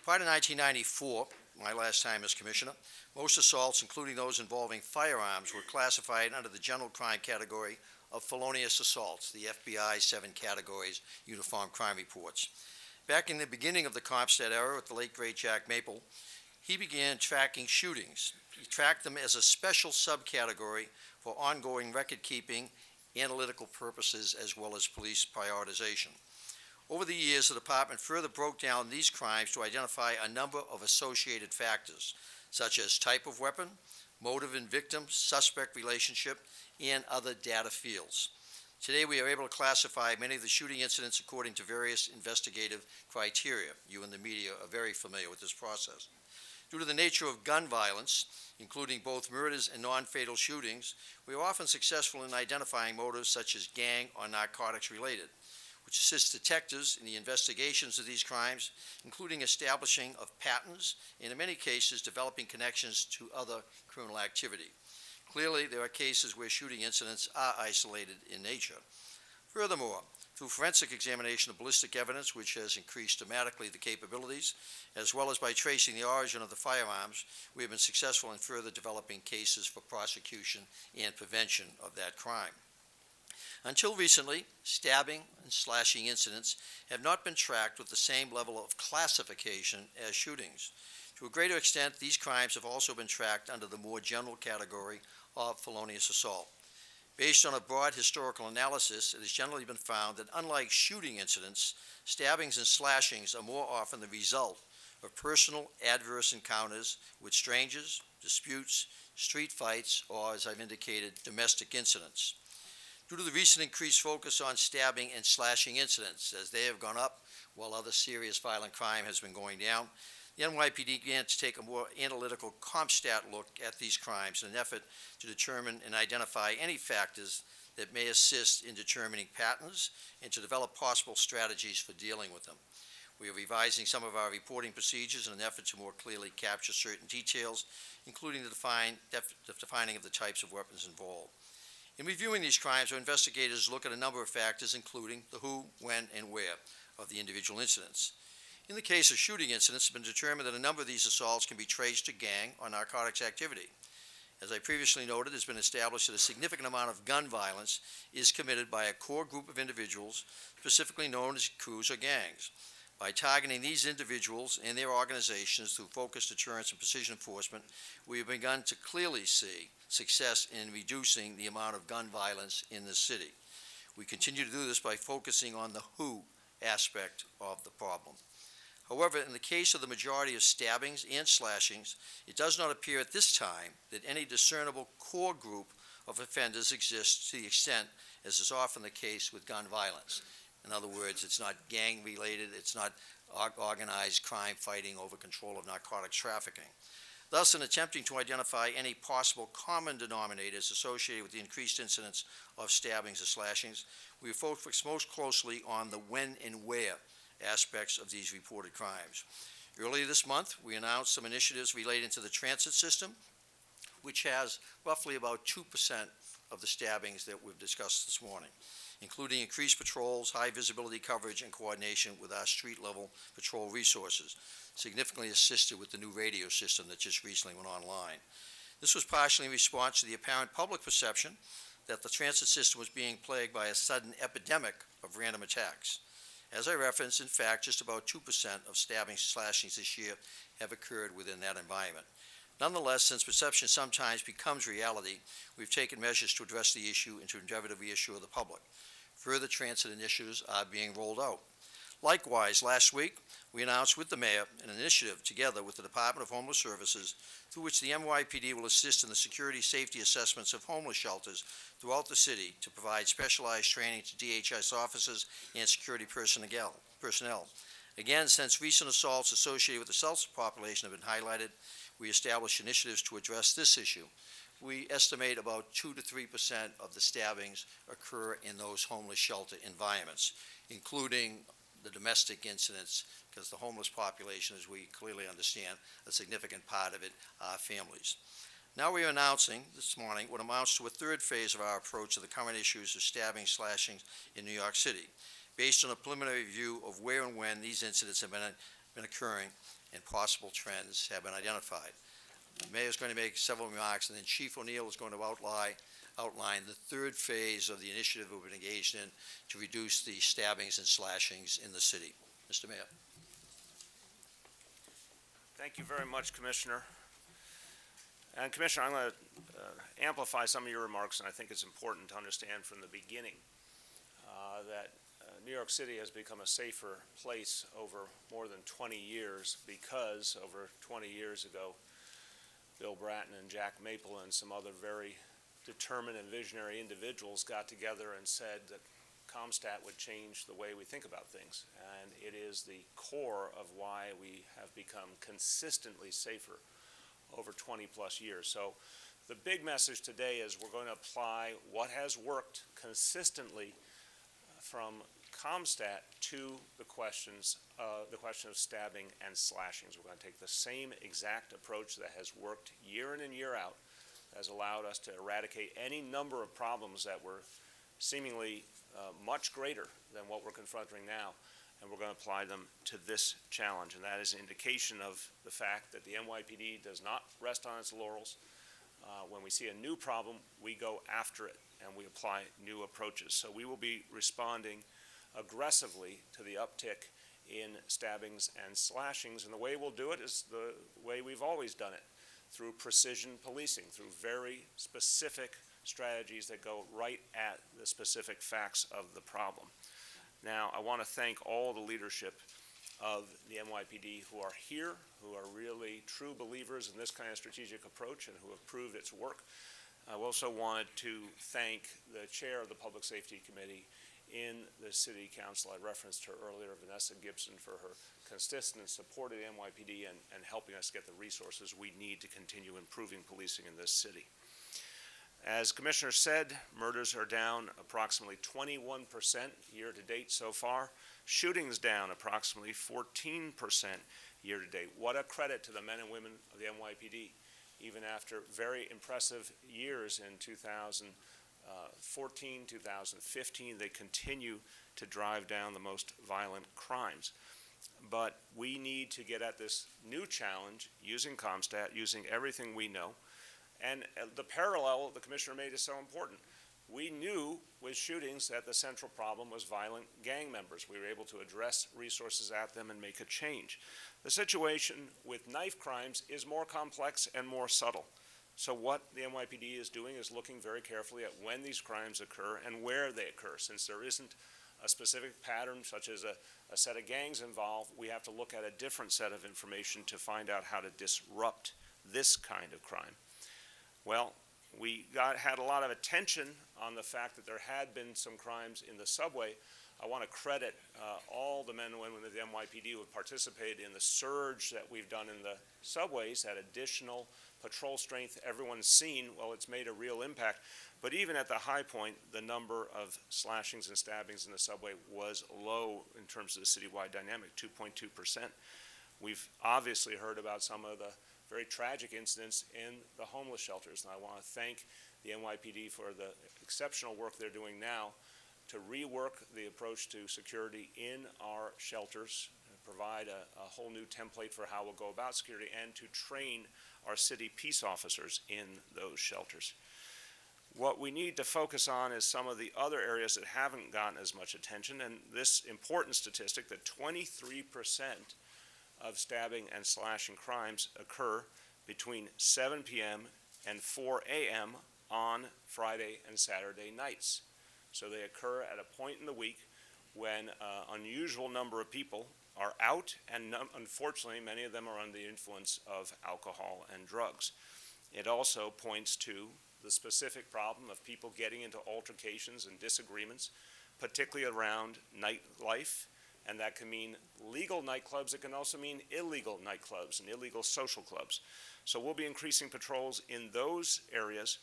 Prior to 1994, my last time as commissioner, most assaults, including those involving firearms, were classified under the general crime category of felonious assaults, the FBI 7 categories uniform crime reports. Back in the beginning of the Compstat era with the late great Jack Maple, he began tracking shootings. He tracked them as a special subcategory for ongoing record keeping, analytical purposes, as well as police prioritization. Over the years, the department further broke down these crimes to identify a number of associated factors, such as type of weapon, motive and victim, suspect relationship, and other data fields. Today, we are able to classify many of the shooting incidents according to various investigative criteria. You in the media are very familiar with this process. Due to the nature of gun violence, including both murders and non-fatal shootings, we are often successful in identifying motives such as gang or narcotics related, which assists detectives in the investigations of these crimes, including establishing of patterns, and in many cases, developing connections to other criminal activity. Clearly, there are cases where shooting incidents are isolated in nature. Furthermore, through forensic examination of ballistic evidence, which has increased dramatically the capabilities, as well as by tracing the origin of the firearms, we have been successful in further developing cases for prosecution and prevention of that crime. Until recently, stabbing and slashing incidents have not been tracked with the same level of classification as shootings. To a greater extent, these crimes have also been tracked under the more general category of felonious assault. Based on a broad historical analysis, it has generally been found that unlike shooting incidents, stabbings and slashings are more often the result of personal adverse encounters with strangers, disputes, street fights, or, as I've indicated, domestic incidents. Due to the recent increased focus on stabbing and slashing incidents, as they have gone up while other serious violent crime has been going down, the NYPD began to take a more analytical Compstat look at these crimes in an effort to determine and identify any factors that may assist in determining patterns and to develop possible strategies for dealing with them. We are revising some of our reporting procedures in an effort to more clearly capture certain details, including the defining of the types of weapons involved. In reviewing these crimes, our investigators look at a number of factors, including the who, when, and where of the individual incidents. In the case of shooting incidents, it's been determined that a number of these assaults can be traced to gang or narcotics activity. As I previously noted, it's been established that a significant amount of gun violence is committed by a core group of individuals, specifically known as crews or gangs. By targeting these individuals and their organizations through focused deterrence and precision enforcement, we have begun to clearly see success in reducing the amount of gun violence in the city. We continue to do this by focusing on the who aspect of the problem. However, in the case of the majority of stabbings and slashings, it does not appear at this time that any discernible core group of offenders exists to the extent as is often the case with gun violence. In other words, it's not gang-related, it's not organized crime fighting over control of narcotics trafficking. Thus, in attempting to identify any possible common denominators associated with the increased incidence of stabbings or slashings, we focus most closely on the when and where aspects of these reported crimes. Earlier this month, we announced some initiatives relating to the transit system, which has roughly about 2% of the stabbings that we've discussed this morning, including increased patrols, high visibility coverage, and coordination with our street-level patrol resources, significantly assisted with the new radio system that just recently went online. This was partially in response to the apparent public perception that the transit system was being plagued by a sudden epidemic of random attacks. As I referenced, in fact, just about 2% of stabbings and slashings this year have occurred within that environment. Nonetheless, since perception sometimes becomes reality, we've taken measures to address the issue and to endeavor to reassure the public. Further transit initiatives are being rolled out. Likewise, last week, we announced with the mayor an initiative together with the Department of Homeless Services through which the NYPD will assist in the security safety assessments of homeless shelters throughout the city to provide specialized training to DHS officers and security personnel. Again, since recent assaults associated with the self population have been highlighted, we established initiatives to address this issue. We estimate about 2 to 3% of the stabbings occur in those homeless shelter environments, including the domestic incidents, because the homeless population, as we clearly understand, a significant part of it are families. Now we are announcing this morning what amounts to a third phase of our approach to the current issues of stabbing, slashings in New York City, based on a preliminary review of where and when these incidents have been occurring and possible trends have been identified. The Mayor is going to make several remarks, and then Chief O'Neill is going to outline the third phase of the initiative we've been engaged in to reduce the stabbings and slashings in the city. Mr. Mayor. Thank you very much, Commissioner. And Commissioner, I'm going to amplify some of your remarks, and I think it's important to understand from the beginning that New York City has become a safer place over more than 20 years because over 20 years ago, Bill Bratton and Jack Maple and some other very determined and visionary individuals got together and said that CompStat would change the way we think about things. And it is the core of why we have become consistently safer over 20 plus years. So the big message today is we're going to apply what has worked consistently from CompStat to the question of stabbing and slashings. We're going to take the same exact approach that has worked year in and year out, has allowed us to eradicate any number of problems that were seemingly much greater than what we're confronting now, and we're going to apply them to this challenge. And that is an indication of the fact that the NYPD does not rest on its laurels. When we see a new problem, we go after it and we apply new approaches. So we will be responding aggressively to the uptick in stabbings and slashings, and the way we'll do it is the way we've always done it, through precision policing, through very specific strategies that go right at the specific facts of the problem. Now, I want to thank all the leadership of the NYPD who are here, who are really true believers in this kind of strategic approach and who have proved its work. I also wanted to thank the chair of the Public Safety Committee in the City Council. I referenced her earlier, Vanessa Gibson, for her consistent support of the NYPD and helping us get the resources we need to continue improving policing in this city. As Commissioner said, murders are down approximately 21% year to date so far. Shootings down approximately 14% year to date. What a credit to the men and women of the NYPD. Even after very impressive years in 2014, 2015, they continue to drive down the most violent crimes. But we need to get at this new challenge using CompStat, using everything we know. And the parallel the Commissioner made is so important. We knew with shootings that the central problem was violent gang members. We were able to address resources at them and make a change. The situation with knife crimes is more complex and more subtle. So what the NYPD is doing is looking very carefully at when these crimes occur and where they occur. Since there isn't a specific pattern, such as a set of gangs involved, we have to look at a different set of information to find out how to disrupt this kind of crime. Well, we had a lot of attention on the fact that there had been some crimes in the subway. I want to credit all the men and women of the NYPD who have participated in the surge that we've done in the subways, that additional patrol strength everyone's seen. Well, it's made a real impact. But even at the high point, the number of slashings and stabbings in the subway was low in terms of the citywide dynamic, 2.2%. We've obviously heard about some of the very tragic incidents in the homeless shelters, and I want to thank the NYPD for the exceptional work they're doing now to rework the approach to security in our shelters, provide a whole new template for how we'll go about security, and to train our city peace officers in those shelters. What we need to focus on is some of the other areas that haven't gotten as much attention, and this important statistic that 23% of stabbing and slashing crimes occur between 7 p.m. and 4 a.m. on Friday and Saturday nights. So they occur at a point in the week when an unusual number of people are out, and unfortunately, many of them are under the influence of alcohol and drugs. It also points to the specific problem of people getting into altercations and disagreements, particularly around nightlife, and that can mean legal nightclubs. It can also mean illegal nightclubs and illegal social clubs. So we'll be increasing patrols in those areas,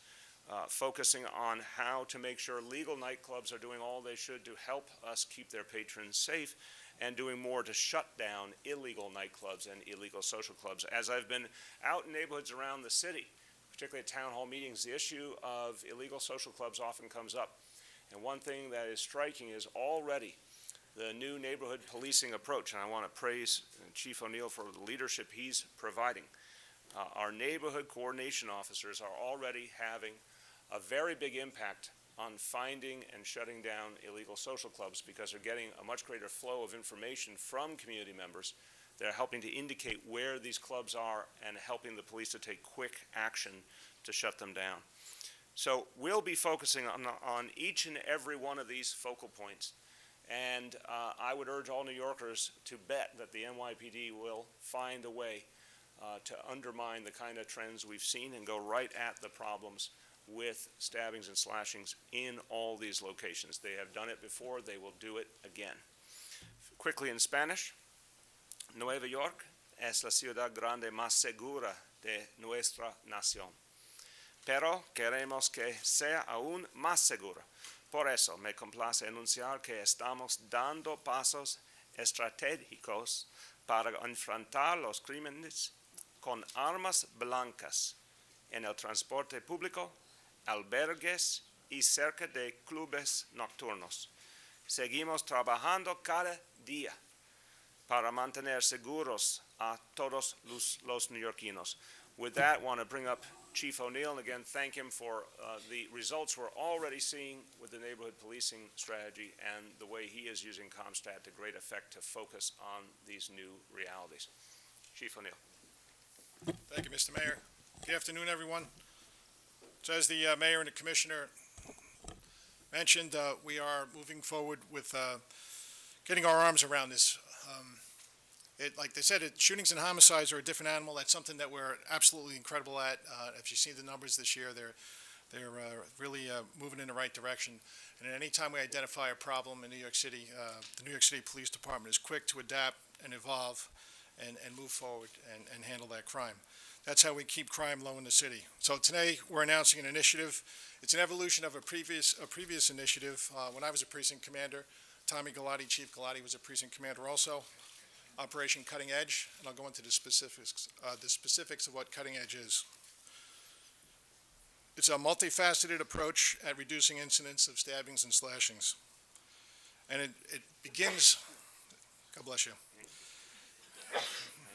focusing on how to make sure legal nightclubs are doing all they should to help us keep their patrons safe, and doing more to shut down illegal nightclubs and illegal social clubs. As I've been out in neighborhoods around the city, particularly at town hall meetings, the issue of illegal social clubs often comes up. And one thing that is striking is already the new neighborhood policing approach, and I want to praise Chief O'Neill for the leadership he's providing. Our neighborhood coordination officers are already having a very big impact on finding and shutting down illegal social clubs, because they're getting a much greater flow of information from community members. They're helping to indicate where these clubs are and helping the police to take quick action to shut them down. So we'll be focusing on each and every one of these focal points. And I would urge all New Yorkers to bet that the NYPD will find a way to undermine the kind of trends we've seen and go right at the problems with stabbings and slashings in all these locations. They have done it before, they will do it again. Quickly in Spanish, Nueva York es la ciudad grande más segura de nuestra nación. Pero queremos que sea aún más segura. Por eso me complace anunciar que estamos dando pasos estratégicos para enfrentar los crímenes con armas blancas en el transporte público, albergues y cerca de clubes nocturnos. Seguimos trabajando cada día para mantener seguros a todos los neoyorquinos. With that, I want to bring up Chief O'Neill and again thank him for the results we're already seeing with the neighborhood policing strategy and the way he is using CompStat to great effect to focus on these new realities. Chief O'Neill. Thank you, Mr. Mayor. Good afternoon, everyone. So as the mayor and the commissioner mentioned, we are moving forward with getting our arms around this. Like they said, shootings and homicides are a different animal. That's something that we're absolutely incredible at. If you see the numbers this year, they're really moving in the right direction. And at any time we identify a problem in New York City, the New York City Police Department is quick to adapt and evolve and move forward and handle that crime. That's how we keep crime low in the city. So today we're announcing an initiative. It's an evolution of a previous initiative. When I was a precinct commander, Tommy Galati, Chief Galati, was a precinct commander also. Operation Cutting Edge, and I'll go into the specifics of what Cutting Edge is. It's a multifaceted approach at reducing incidents of stabbings and slashings. And it begins, God bless you. I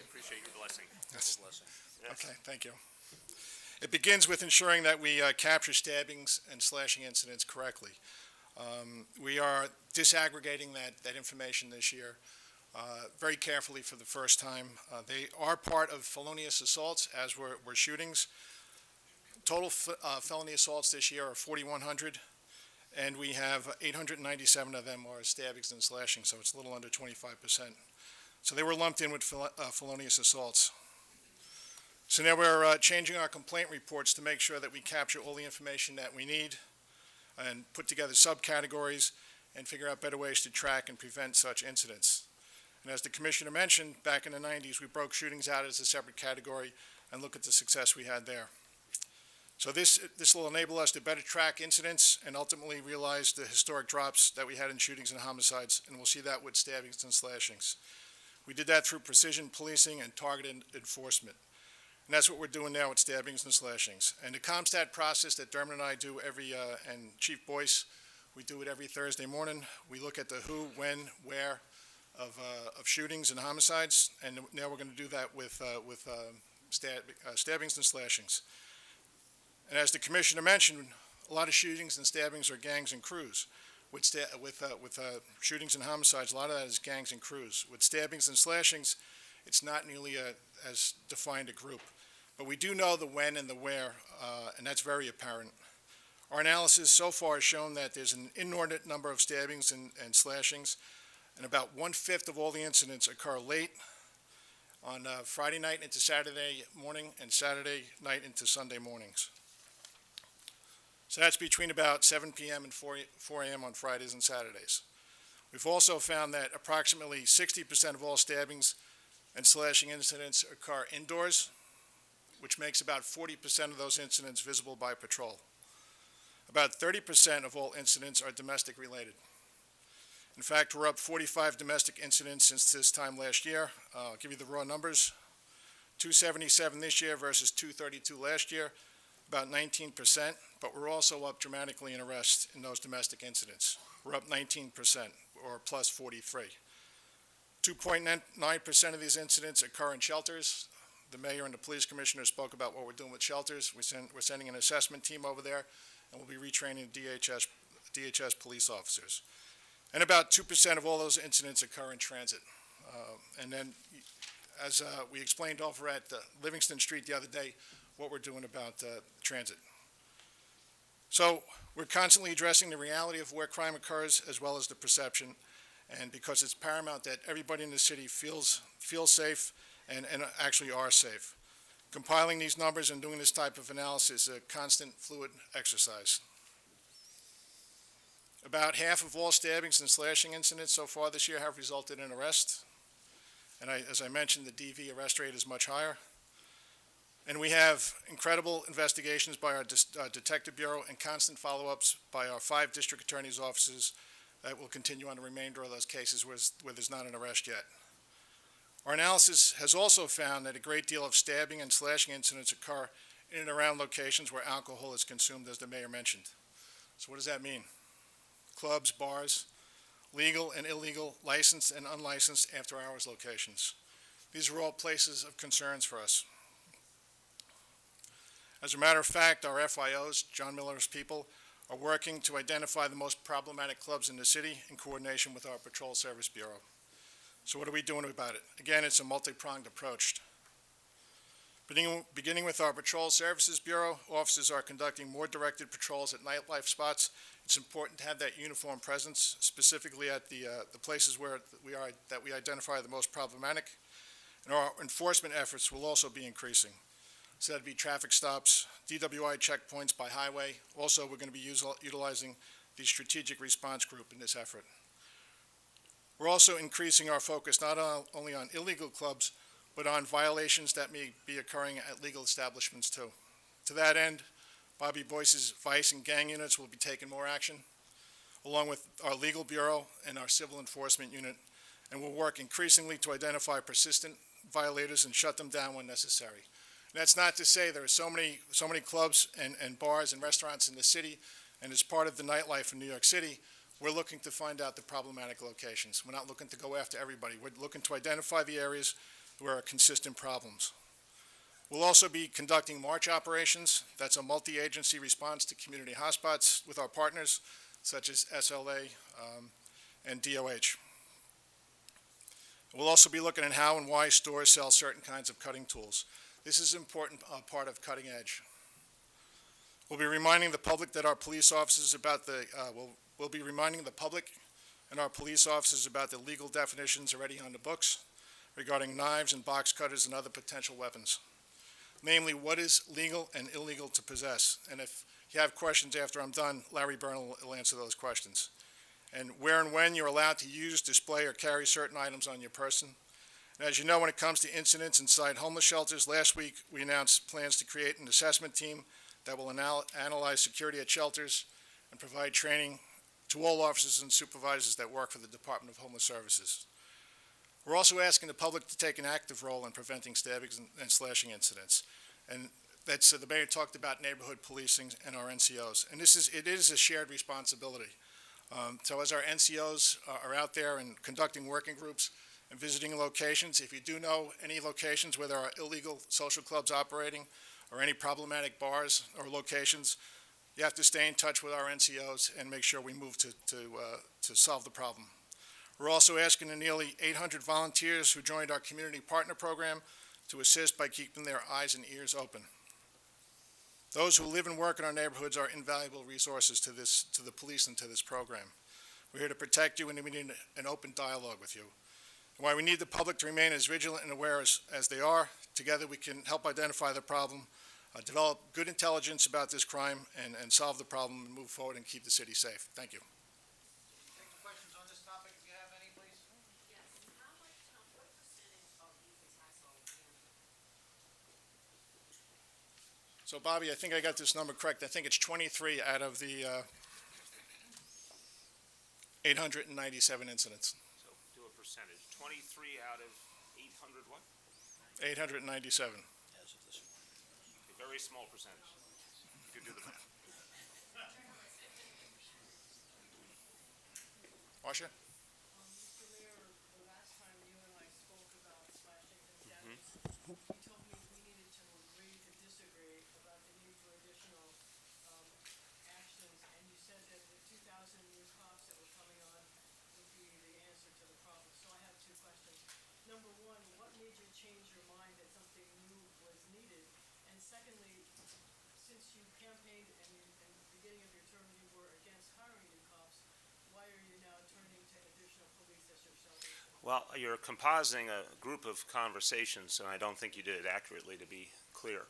appreciate your blessing. Yes. Okay, thank you. It begins with ensuring that we capture stabbings and slashing incidents correctly. We are disaggregating that information this year very carefully for the first time. They are part of felonious assaults, as were shootings. Total felony assaults this year are 4,100, and we have 897 of them are stabbings and slashing, so it's a little under 25%. So they were lumped in with felonious assaults. So now we're changing our complaint reports to make sure that we capture all the information that we need and put together subcategories and figure out better ways to track and prevent such incidents. And as the commissioner mentioned, back in the 90s, we broke shootings out as a separate category and look at the success we had there. So this will enable us to better track incidents and ultimately realize the historic drops that we had in shootings and homicides, and we'll see that with stabbings and slashings. We did that through precision policing and targeted enforcement. And that's what we're doing now with stabbings and slashings. And the CompStat process that Dermot and I do and Chief Boyce, we do it every Thursday morning. We look at the who, when, where of shootings and homicides, and now we're going to do that with stabbings and slashings. And as the commissioner mentioned, a lot of shootings and stabbings are gangs and crews. With shootings and homicides, a lot of that is gangs and crews. With stabbings and slashings, it's not nearly as defined a group. But we do know the when and the where, and that's very apparent. Our analysis so far has shown that there's an inordinate number of stabbings and slashings, and about 1/5 of all the incidents occur late on Friday night into Saturday morning and Saturday night into Sunday mornings. So that's between about 7 p.m. and 4 a.m. on Fridays and Saturdays. We've also found that approximately 60% of all stabbings and slashing incidents occur indoors, which makes about 40% of those incidents visible by patrol. About 30% of all incidents are domestic related. In fact, we're up 45 domestic incidents since this time last year. I'll give you the raw numbers. 277 this year versus 232 last year, about 19%, but we're also up dramatically in arrests in those domestic incidents. We're up 19%, or plus 43. 2.9% of these incidents occur in shelters. The mayor and the police commissioner spoke about what we're doing with shelters. We're sending an assessment team over there, and we'll be retraining DHS police officers. And about 2% of all those incidents occur in transit. And then, as we explained over at Livingston Street the other day, what we're doing about transit. So we're constantly addressing the reality of where crime occurs as well as the perception, and because it's paramount that everybody in the city feels safe and actually are safe. Compiling these numbers and doing this type of analysis is a constant fluid exercise. About half of all stabbings and slashing incidents so far this year have resulted in arrest. And as I mentioned, the DV arrest rate is much higher. And we have incredible investigations by our Detective Bureau and constant follow-ups by our 5 district attorneys' offices that will continue on the remainder of those cases where there's not an arrest yet. Our analysis has also found that a great deal of stabbing and slashing incidents occur in and around locations where alcohol is consumed, as the mayor mentioned. So what does that mean? Clubs, bars, legal and illegal, licensed and unlicensed after-hours locations. These are all places of concerns for us. As a matter of fact, our FYOs, John Miller's people, are working to identify the most problematic clubs in the city in coordination with our Patrol Service Bureau. So what are we doing about it? Again, it's a multi-pronged approach. Beginning with our Patrol Services Bureau, officers are conducting more directed patrols at nightlife spots. It's important to have that uniform presence, specifically at the places where we identify the most problematic. And our enforcement efforts will also be increasing. So that'd be traffic stops, DWI checkpoints by highway. Also, we're going to be utilizing the strategic response group in this effort. We're also increasing our focus not only on illegal clubs, but on violations that may be occurring at legal establishments too. To that end, Bobby Boyce's vice and gang units will be taking more action, along with our legal bureau and our civil enforcement unit, and we'll work increasingly to identify persistent violators and shut them down when necessary. And that's not to say there are so many clubs and bars and restaurants in the city, and as part of the nightlife in New York City, we're looking to find out the problematic locations. We're not looking to go after everybody. We're looking to identify the areas where are consistent problems. We'll also be conducting march operations. That's a multi-agency response to community hotspots with our partners, such as SLA and DOH. We'll also be looking at how and why stores sell certain kinds of cutting tools. This is an important part of cutting edge. We'll be reminding the public that our police officers about we'll be reminding the public and our police officers about the legal definitions already on the books regarding knives and box cutters and other potential weapons. Namely, what is legal and illegal to possess? And if you have questions after I'm done, Larry Byrne will answer those questions. And where and when you're allowed to use, display, or carry certain items on your person. And as you know, when it comes to incidents inside homeless shelters, last week we announced plans to create an assessment team that will analyze security at shelters and provide training to all officers and supervisors that work for the Department of Homeless Services. We're also asking the public to take an active role in preventing stabbings and slashing incidents. And that's, the mayor talked about neighborhood policing and our NCOs. And it is a shared responsibility. So as our NCOs are out there and conducting working groups and visiting locations, if you do know any locations where there are illegal social clubs operating or any problematic bars or locations, you have to stay in touch with our NCOs and make sure we move to solve the problem. We're also asking the nearly 800 volunteers who joined our community partner program to assist by keeping their eyes and ears open. Those who live and work in our neighborhoods are invaluable resources to the police and to this program. We're here to protect you, and we need an open dialogue with you. And while we need the public to remain as vigilant and aware as they are, together we can help identify the problem, develop good intelligence about this crime, and solve the problem and move forward and keep the city safe. Thank you. Take the questions on this topic if you have any, please. Yes, what percentage of these attacks are random? So, Bobby, I think I got this number correct. I think it's 23 out of the 897 incidents. So do a percentage. 23 out of 800 what? 897. A very small percentage. You could do the math. Marcia? Mr. Mayor, the last time you and I spoke about slashing and stabbing, you told me we needed to agree to disagree about the need for additional actions, and you said that the 2,000 new cops that were coming on would be the answer to the problem. So I have two questions. Number one, what made you change your mind that something new was needed? And secondly, since you campaigned and in the beginning of your term you were against hiring new cops, why are you now turning to additional police as your salvation? Well, you're compositing a group of conversations, and I don't think you did it accurately, to be clear.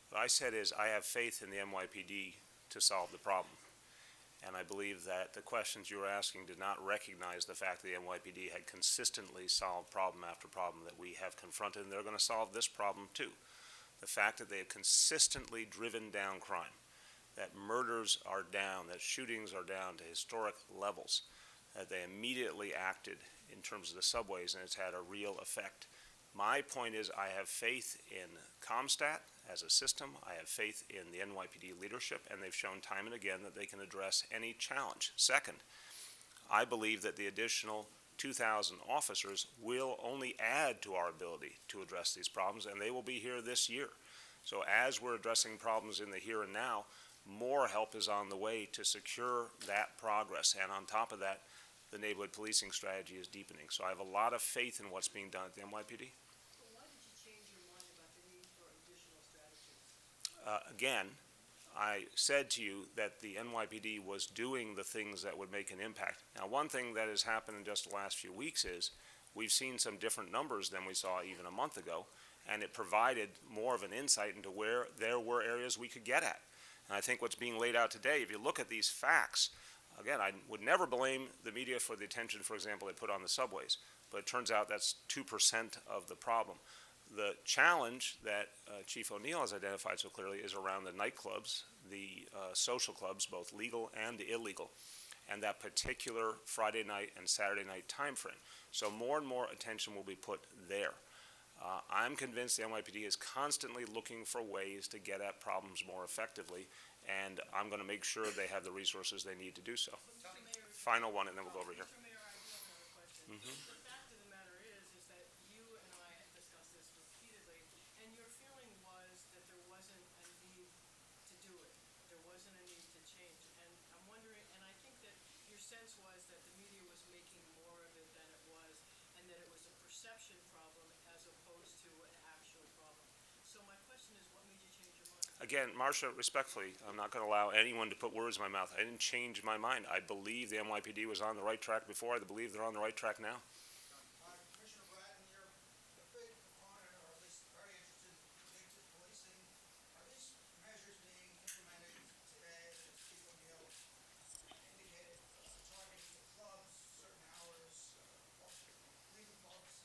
What I said is I have faith in the NYPD to solve the problem. And I believe that the questions you were asking did not recognize the fact that the NYPD had consistently solved problem after problem that we have confronted, and they're going to solve this problem too. The fact that they have consistently driven down crime, that murders are down, that shootings are down to historic levels, that they immediately acted in terms of the subways, and it's had a real effect. My point is I have faith in ComStat as a system. I have faith in the NYPD leadership, and they've shown time and again that they can address any challenge. Second, I believe that the additional 2,000 officers will only add to our ability to address these problems, and they will be here this year. So as we're addressing problems in the here and now, more help is on the way to secure that progress. And on top of that, the neighborhood policing strategy is deepening. So I have a lot of faith in what's being done at the NYPD. So why did you change your mind about the need for additional strategies? Again, I said to you that the NYPD was doing the things that would make an impact. Now, one thing that has happened in just the last few weeks is we've seen some different numbers than we saw even a month ago, and it provided more of an insight into where there were areas we could get at. And I think what's being laid out today, if you look at these facts, again, I would never blame the media for the attention, for example, they put on the subways, but it turns out that's 2% of the problem. The challenge that Chief O'Neill has identified so clearly is around the nightclubs, the social clubs, both legal and illegal, and that particular Friday night and Saturday night time frame. So more and more attention will be put there. I'm convinced the NYPD is constantly looking for ways to get at problems more effectively, and I'm going to make sure they have the resources they need to do so. Final one, and then we'll go over here. Mr. Mayor, I do have another question. The fact of the matter is that you and I have discussed this repeatedly, and your feeling was that there wasn't a need to do it. There wasn't a need to change. And I'm wondering, and I think that your sense was that the media was making more of it than it was, and that it was a perception problem as opposed to an actual problem. So my question is, what made you change your mind? Again, Marcia, respectfully, I'm not going to allow anyone to put words in my mouth. I didn't change my mind. I believe the NYPD was on the right track before. I believe they're on the right track now. Commissioner Bratton, you're a big proponent, or at least very interested in predictive policing. Are these measures being implemented today that Chief O'Neill indicated, targeting the clubs, certain hours, legal clubs, illegal clubs?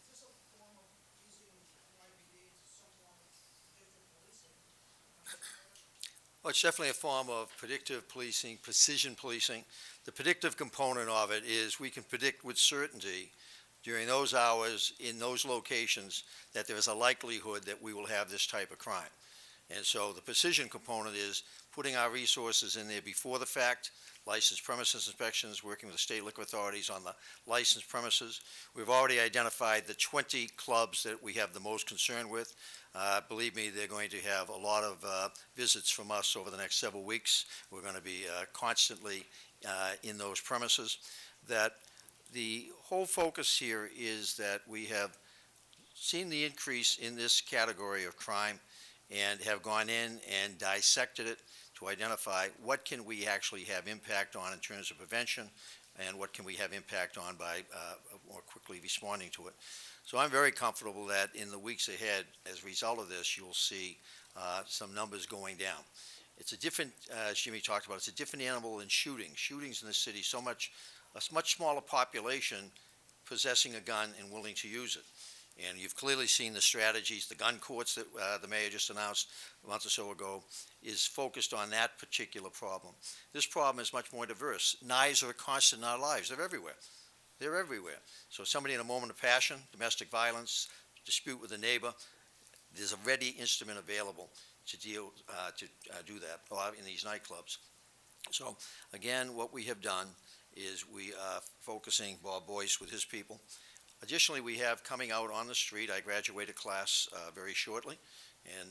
Is this a form of using NYPD to some form of predictive policing? Well, it's definitely a form of predictive policing, precision policing. The predictive component of it is we can predict with certainty during those hours in those locations that there is a likelihood that we will have this type of crime. And so the precision component is putting our resources in there before the fact, licensed premises inspections, working with the state liquor authorities on the licensed premises. We've already identified the 20 clubs that we have the most concern with. Believe me, they're going to have a lot of visits from us over the next several weeks. We're going to be constantly in those premises. That the whole focus here is that we have seen the increase in this category of crime and have gone in and dissected it to identify what can we actually have impact on in terms of prevention and what can we have impact on by more quickly responding to it. So I'm very comfortable that in the weeks ahead, as a result of this, you'll see some numbers going down. It's a different, as Jimmy talked about, it's a different animal than shooting. Shootings in the city, a much smaller population possessing a gun and willing to use it. And you've clearly seen the strategies, the gun courts that the mayor just announced a month or so ago is focused on that particular problem. This problem is much more diverse. Knives are a constant in our lives. They're everywhere. They're everywhere. So somebody in a moment of passion, domestic violence, dispute with a neighbor, there's a ready instrument available to do that in these nightclubs. So again, what we have done is we are focusing Bob Boyce with his people. Additionally, we have coming out on the street, I graduate a class very shortly, and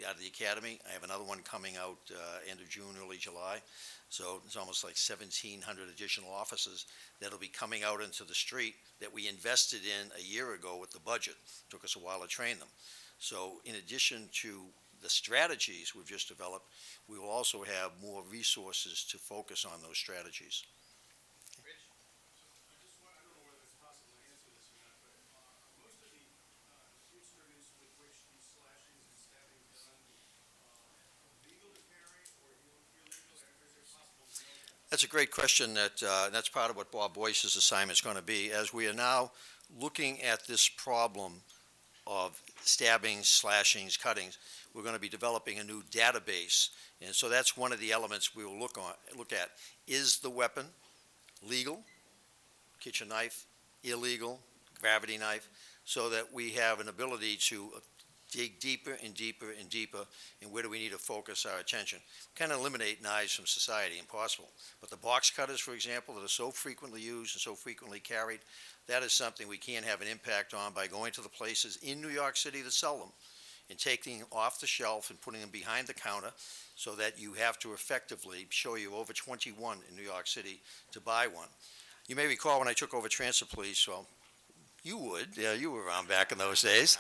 out of the academy, I have another one coming out end of June, early July. So it's almost like 1,700 additional officers that'll be coming out into the street that we invested in a year ago with the budget. Took us a while to train them. So in addition to the strategies we've just developed, we will also have more resources to focus on those strategies. I just want, I don't know whether it's possible to answer this or not, but most of the instruments with which these slashings and stabbings are done, legal to carry or illegal, or is it possible to know that? That's a great question. That's part of what Bob Boyce's assignment is going to be. As we are now looking at this problem of stabbings, slashings, cuttings, we're going to be developing a new database. And so that's one of the elements we will look at. Is the weapon legal, kitchen knife, illegal, gravity knife, so that we have an ability to dig deeper and deeper and deeper, and where do we need to focus our attention? Kind of eliminate knives from society, impossible. But the box cutters, for example, that are so frequently used and so frequently carried, that is something we can have an impact on by going to the places in New York City that sell them and taking off the shelf and putting them behind the counter so that you have to effectively show you over 21 in New York City to buy one. You may recall when I took over Transit Police, well, you would, yeah, you were around back in those days,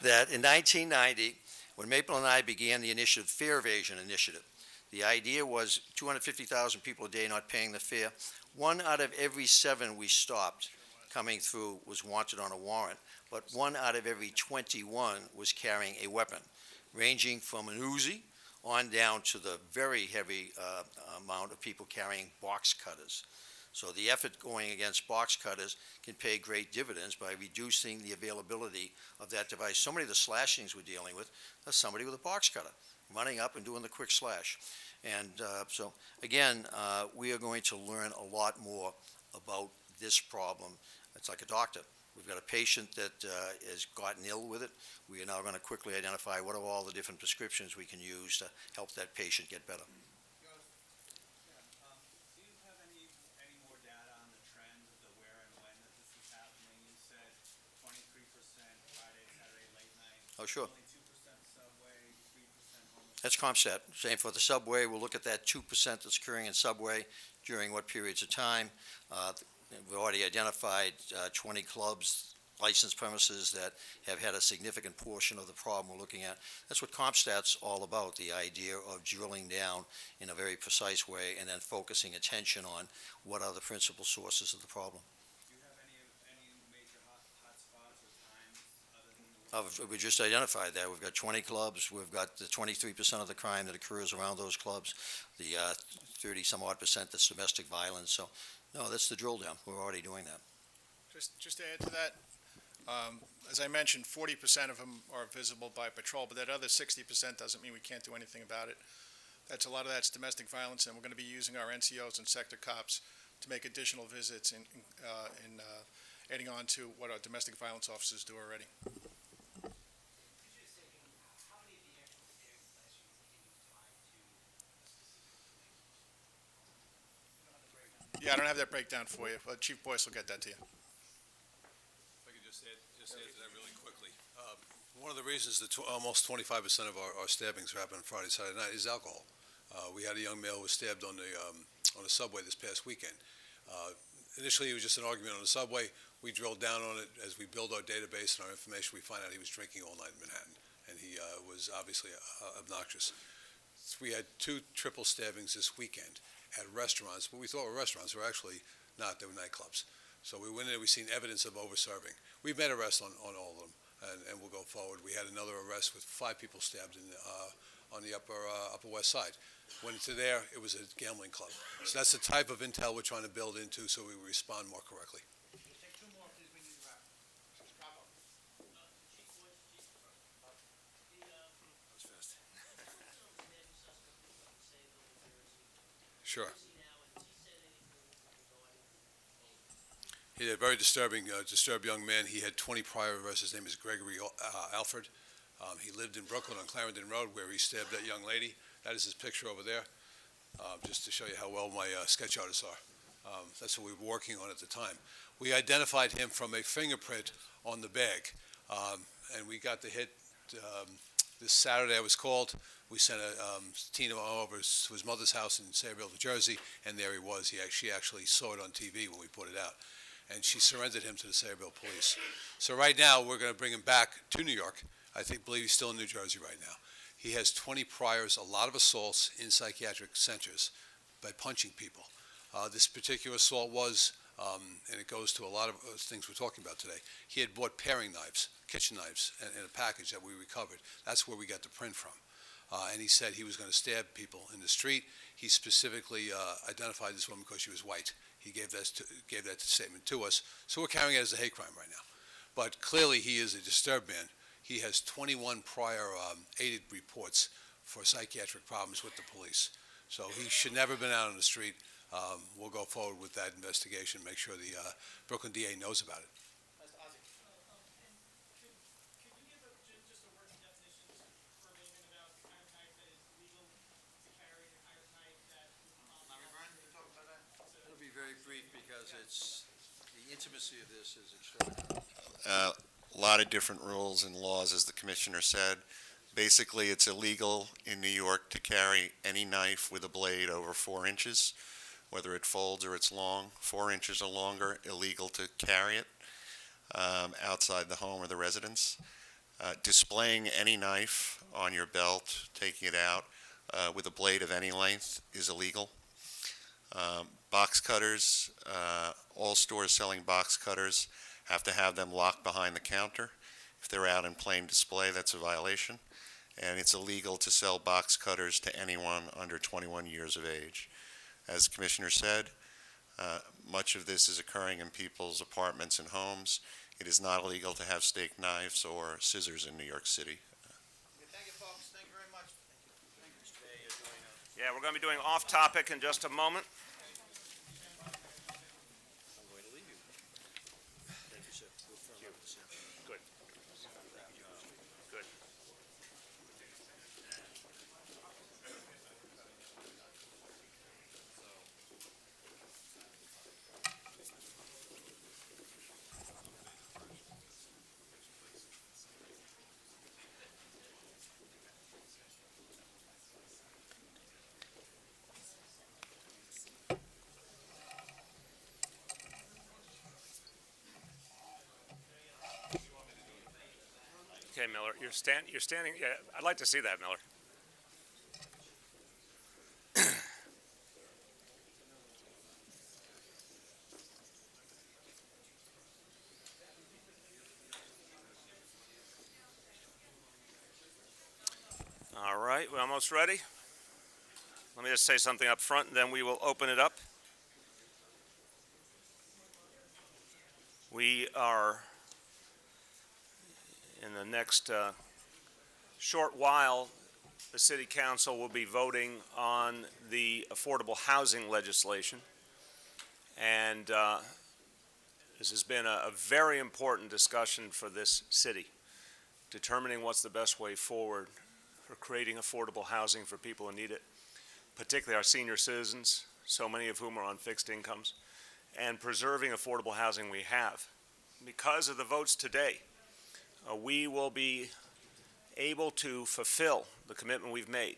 that in 1990, when Maple and I began the initiative, Fare Evasion Initiative, the idea was 250,000 people a day not paying the fare. 1 out of every 7 we stopped coming through was wanted on a warrant, but 1 out of every 21 was carrying a weapon, ranging from an Uzi on down to the very heavy amount of people carrying box cutters. So the effort going against box cutters can pay great dividends by reducing the availability of that device. So many of the slashings we're dealing with are somebody with a box cutter running up and doing the quick slash. And so, again, we are going to learn a lot more about this problem. It's like a doctor. We've got a patient that has gotten ill with it. We are now going to quickly identify what are all the different prescriptions we can use to help that patient get better. Do you have any more data on the trend of the where and when that this is happening? You said 23% Friday, Saturday, late night. Oh, sure. Only 2% subway, 3% homeless. That's CompStat. Same for the subway. We'll look at that 2% that's occurring in subway during what periods of time. We've already identified 20 clubs, licensed premises that have had a significant portion of the problem we're looking at. That's what CompStat's all about, the idea of drilling down in a very precise way and then focusing attention on what are the principal sources of the problem. Do you have any major hot spots or times other than the We just identified that. We've got 20 clubs. We've got the 23% of the crime that occurs around those clubs, the 30-some-odd% that's domestic violence. So, no, that's the drill down. We're already doing that. Just to add to that, as I mentioned, 40% of them are visible by patrol, but that other 60% doesn't mean we can't do anything about it. A lot of that's domestic violence, and we're going to be using our NCOs and sector cops to make additional visits in adding on to what our domestic violence officers do already. Yeah, I don't have that breakdown for you, but Chief Boyce will get that to you. If I could just add to that really quickly. One of the reasons that almost 25% of our stabbings happen on Friday, Saturday night is alcohol. We had a young male who was stabbed on the subway this past weekend. Initially, it was just an argument on the subway. We drilled down on it as we build our database and our information. We find out he was drinking all night in Manhattan, and he was obviously obnoxious. We had 2 triple stabbings this weekend at restaurants. What we thought were restaurants were actually not. They were nightclubs. So we went in there. We've seen evidence of over-serving. We've made arrests on all of them, and we'll go forward. We had another arrest with 5 people stabbed on the Upper West Side. Went into there, it was a gambling club. So that's the type of intel we're trying to build into so we respond more correctly. Take 2 more, please, we need to wrap. Bravo. Chief Woods, Chief, That's fast. stabbing suspect was from Sayville, New Jersey. Sure. Where is he now, and has he said anything regarding He's a very disturbed young man. He had 20 prior arrests. His name is Gregory Alford. He lived in Brooklyn on Clarendon Road where he stabbed that young lady. That is his picture over there, just to show you how well my sketch artists are. That's what we were working on at the time. We identified him from a fingerprint on the bag, and we got the hit this Saturday. I was called. We sent Tina over to his mother's house in Sayreville, New Jersey, and there he was. She actually saw it on TV when we put it out, and she surrendered him to the Sayreville police. So right now, we're going to bring him back to New York. Believe he's still in New Jersey right now. He has 20 priors, a lot of assaults in psychiatric centers by punching people. This particular assault was, and it goes to a lot of things we're talking about today, he had bought paring knives, kitchen knives, in a package that we recovered. That's where we got the print from. And he said he was going to stab people in the street. He specifically identified this woman because she was white. He gave that statement to us. So we're carrying it as a hate crime right now. But clearly he is a disturbed man. He has 21 prior aided reports for psychiatric problems with the police. So he should never have been out on the street. We'll go forward with that investigation, make sure the Brooklyn DA knows about it. Could you give just a working definition for a layman about the kind of knife that is legal to carry, the kind of knife that It'll be very brief because the intimacy of this is extraordinary. A lot of different rules and laws, as the commissioner said. Basically, it's illegal in New York to carry any knife with a blade over 4 inches, whether it folds or it's long. 4 inches or longer, illegal to carry it outside the home or the residence. Displaying any knife on your belt, taking it out with a blade of any length is illegal. Box cutters, all stores selling box cutters have to have them locked behind the counter. If they're out in plain display, that's a violation. And it's illegal to sell box cutters to anyone under 21 years of age. As the Commissioner said, much of this is occurring in people's apartments and homes. It is not illegal to have steak knives or scissors in New York City. Thank you, folks. Thank you very much. Thank you. Yeah, we're going to be doing off-topic in just a moment. I'm going to leave you. Thank you, sir. We'll firm up this now. Good. Good. Okay, Miller, you're standing, yeah, I'd like to see that, Miller. All right, we're almost ready. Let me just say something up front, and then we will open it up. We are, in the next short while, the City Council will be voting on the affordable housing legislation. And this has been a very important discussion for this city, determining what's the best way forward for creating affordable housing for people who need it, particularly our senior citizens, so many of whom are on fixed incomes, and preserving affordable housing we have. Because of the votes today, we will be able to fulfill the commitment we've made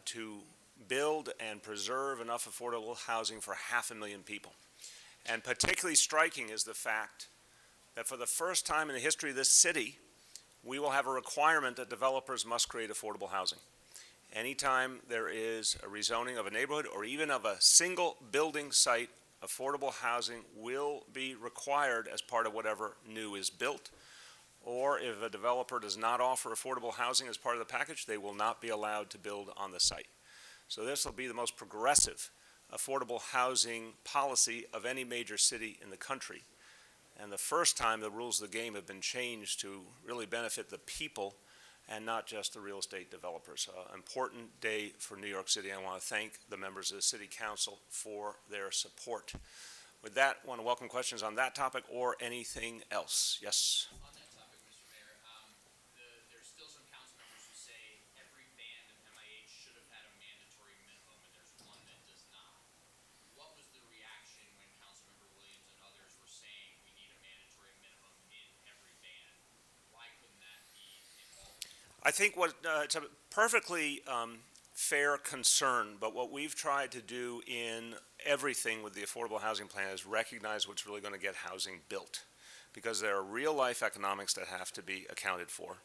to build and preserve enough affordable housing for 500,000 people. And particularly striking is the fact that for the first time in the history of this city, we will have a requirement that developers must create affordable housing. Anytime there is a rezoning of a neighborhood or even of a single building site, affordable housing will be required as part of whatever new is built. Or if a developer does not offer affordable housing as part of the package, they will not be allowed to build on the site. So this will be the most progressive affordable housing policy of any major city in the country. And the first time the rules of the game have been changed to really benefit the people and not just the real estate developers. Important day for New York City. I want to thank the members of the City Council for their support. With that, I want to welcome questions on that topic or anything else. Yes? On that topic, Mr. Mayor, there's still some council members who say every band of MIH should have had a mandatory minimum, and there's one that does not. What was the reaction when Councilmember Williams and others were saying we need a mandatory minimum in every band? Why couldn't that be involved? I think it's a perfectly fair concern, but what we've tried to do in everything with the affordable housing plan is recognize what's really going to get housing built, because there are real-life economics that have to be accounted for.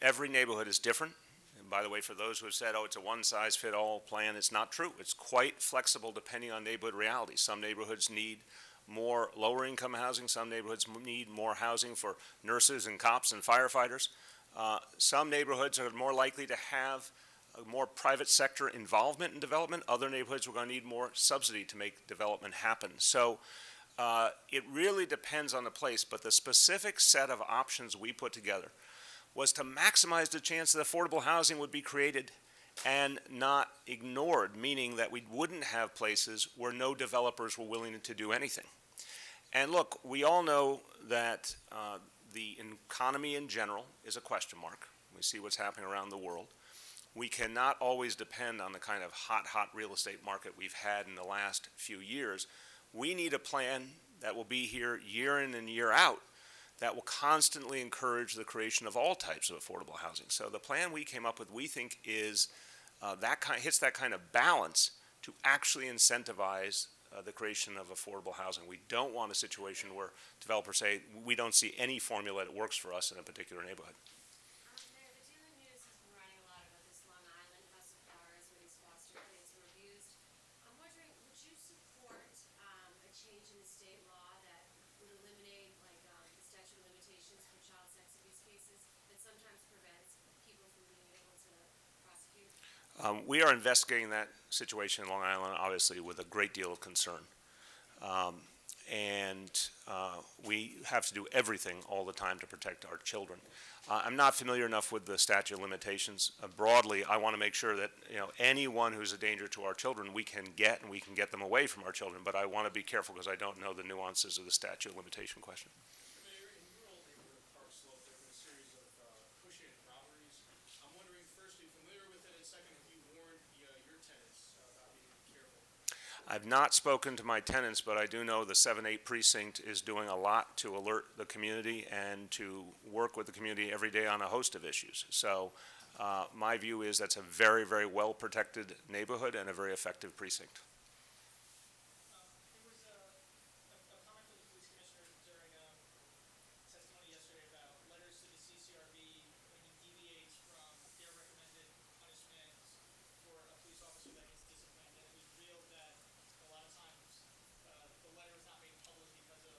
Every neighborhood is different. And by the way, for those who have said, oh, it's a one-size-fit-all plan, it's not true. It's quite flexible depending on neighborhood realities. Some neighborhoods need more lower-income housing. Some neighborhoods need more housing for nurses and cops and firefighters. Some neighborhoods are more likely to have more private sector involvement in development. Other neighborhoods are going to need more subsidy to make development happen. So it really depends on the place, but the specific set of options we put together was to maximize the chance that affordable housing would be created and not ignored, meaning that we wouldn't have places where no developers were willing to do anything. And look, we all know that the economy in general is a question mark. We see what's happening around the world. We cannot always depend on the kind of hot real estate market we've had in the last few years. We need a plan that will be here year in and year out that will constantly encourage the creation of all types of affordable housing. So the plan we came up with, we think, is hits that kind of balance to actually incentivize the creation of affordable housing. We don't want a situation where developers say, we don't see any formula that works for us in a particular neighborhood. Mayor, the Daily News has been writing a lot about this Long Island House of Flowers where these foster kids were abused. I'm wondering, would you support a change in the state law that would eliminate, like, the statute of limitations for child sex abuse cases that sometimes prevents people from being able to prosecute? We are investigating that situation in Long Island, obviously, with a great deal of concern. We have to do everything all the time to protect our children. I'm not familiar enough with the statute of limitations. Broadly, I want to make sure that anyone who's a danger to our children we can get, and we can get them away from our children. But I want to be careful because I don't know the nuances of the statute of limitation question. Mayor, in rural neighborhood Park Slope, there have been a series of push-in robberies. I'm wondering, first, are you familiar with it? And second, have you warned your tenants about being careful? I've not spoken to my tenants, but I do know the 7-8 precinct is doing a lot to alert the community and to work with the community every day on a host of issues. So my view is that's a very, very well-protected neighborhood and a very effective precinct. There was a comment from the police commissioner during testimony yesterday about letters to the CCRB when he deviates from their recommended punishment for a police officer that gets disciplined, and it was revealed that a lot of times the letter is not made public because of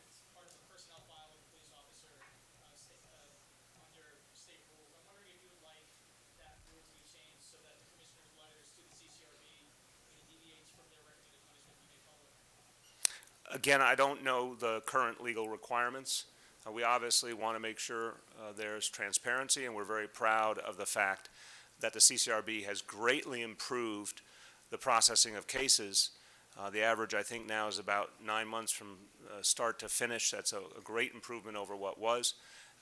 it's part of the personnel file of the police officer under state rules. I'm wondering if you would like that rule to be changed so that the commissioner's letters to the CCRB when he deviates from their recommended punishment be made public. Again, I don't know the current legal requirements. We obviously want to make sure there's transparency, and we're very proud of the fact that the CCRB has greatly improved the processing of cases. The average, I think, now is about 9 months from start to finish. That's a great improvement over what was.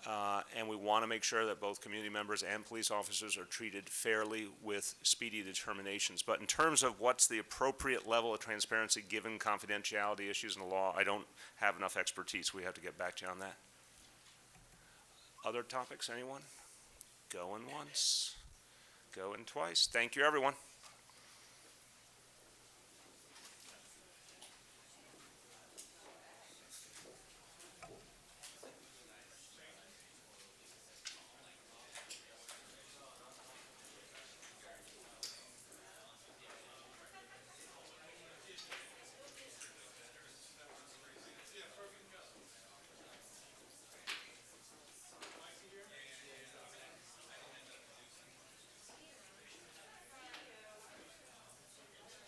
And we want to make sure that both community members and police officers are treated fairly with speedy determinations. But in terms of what's the appropriate level of transparency given confidentiality issues in the law, I don't have enough expertise. We have to get back to you on that. Other topics, anyone? Going once, going twice. Thank you, everyone.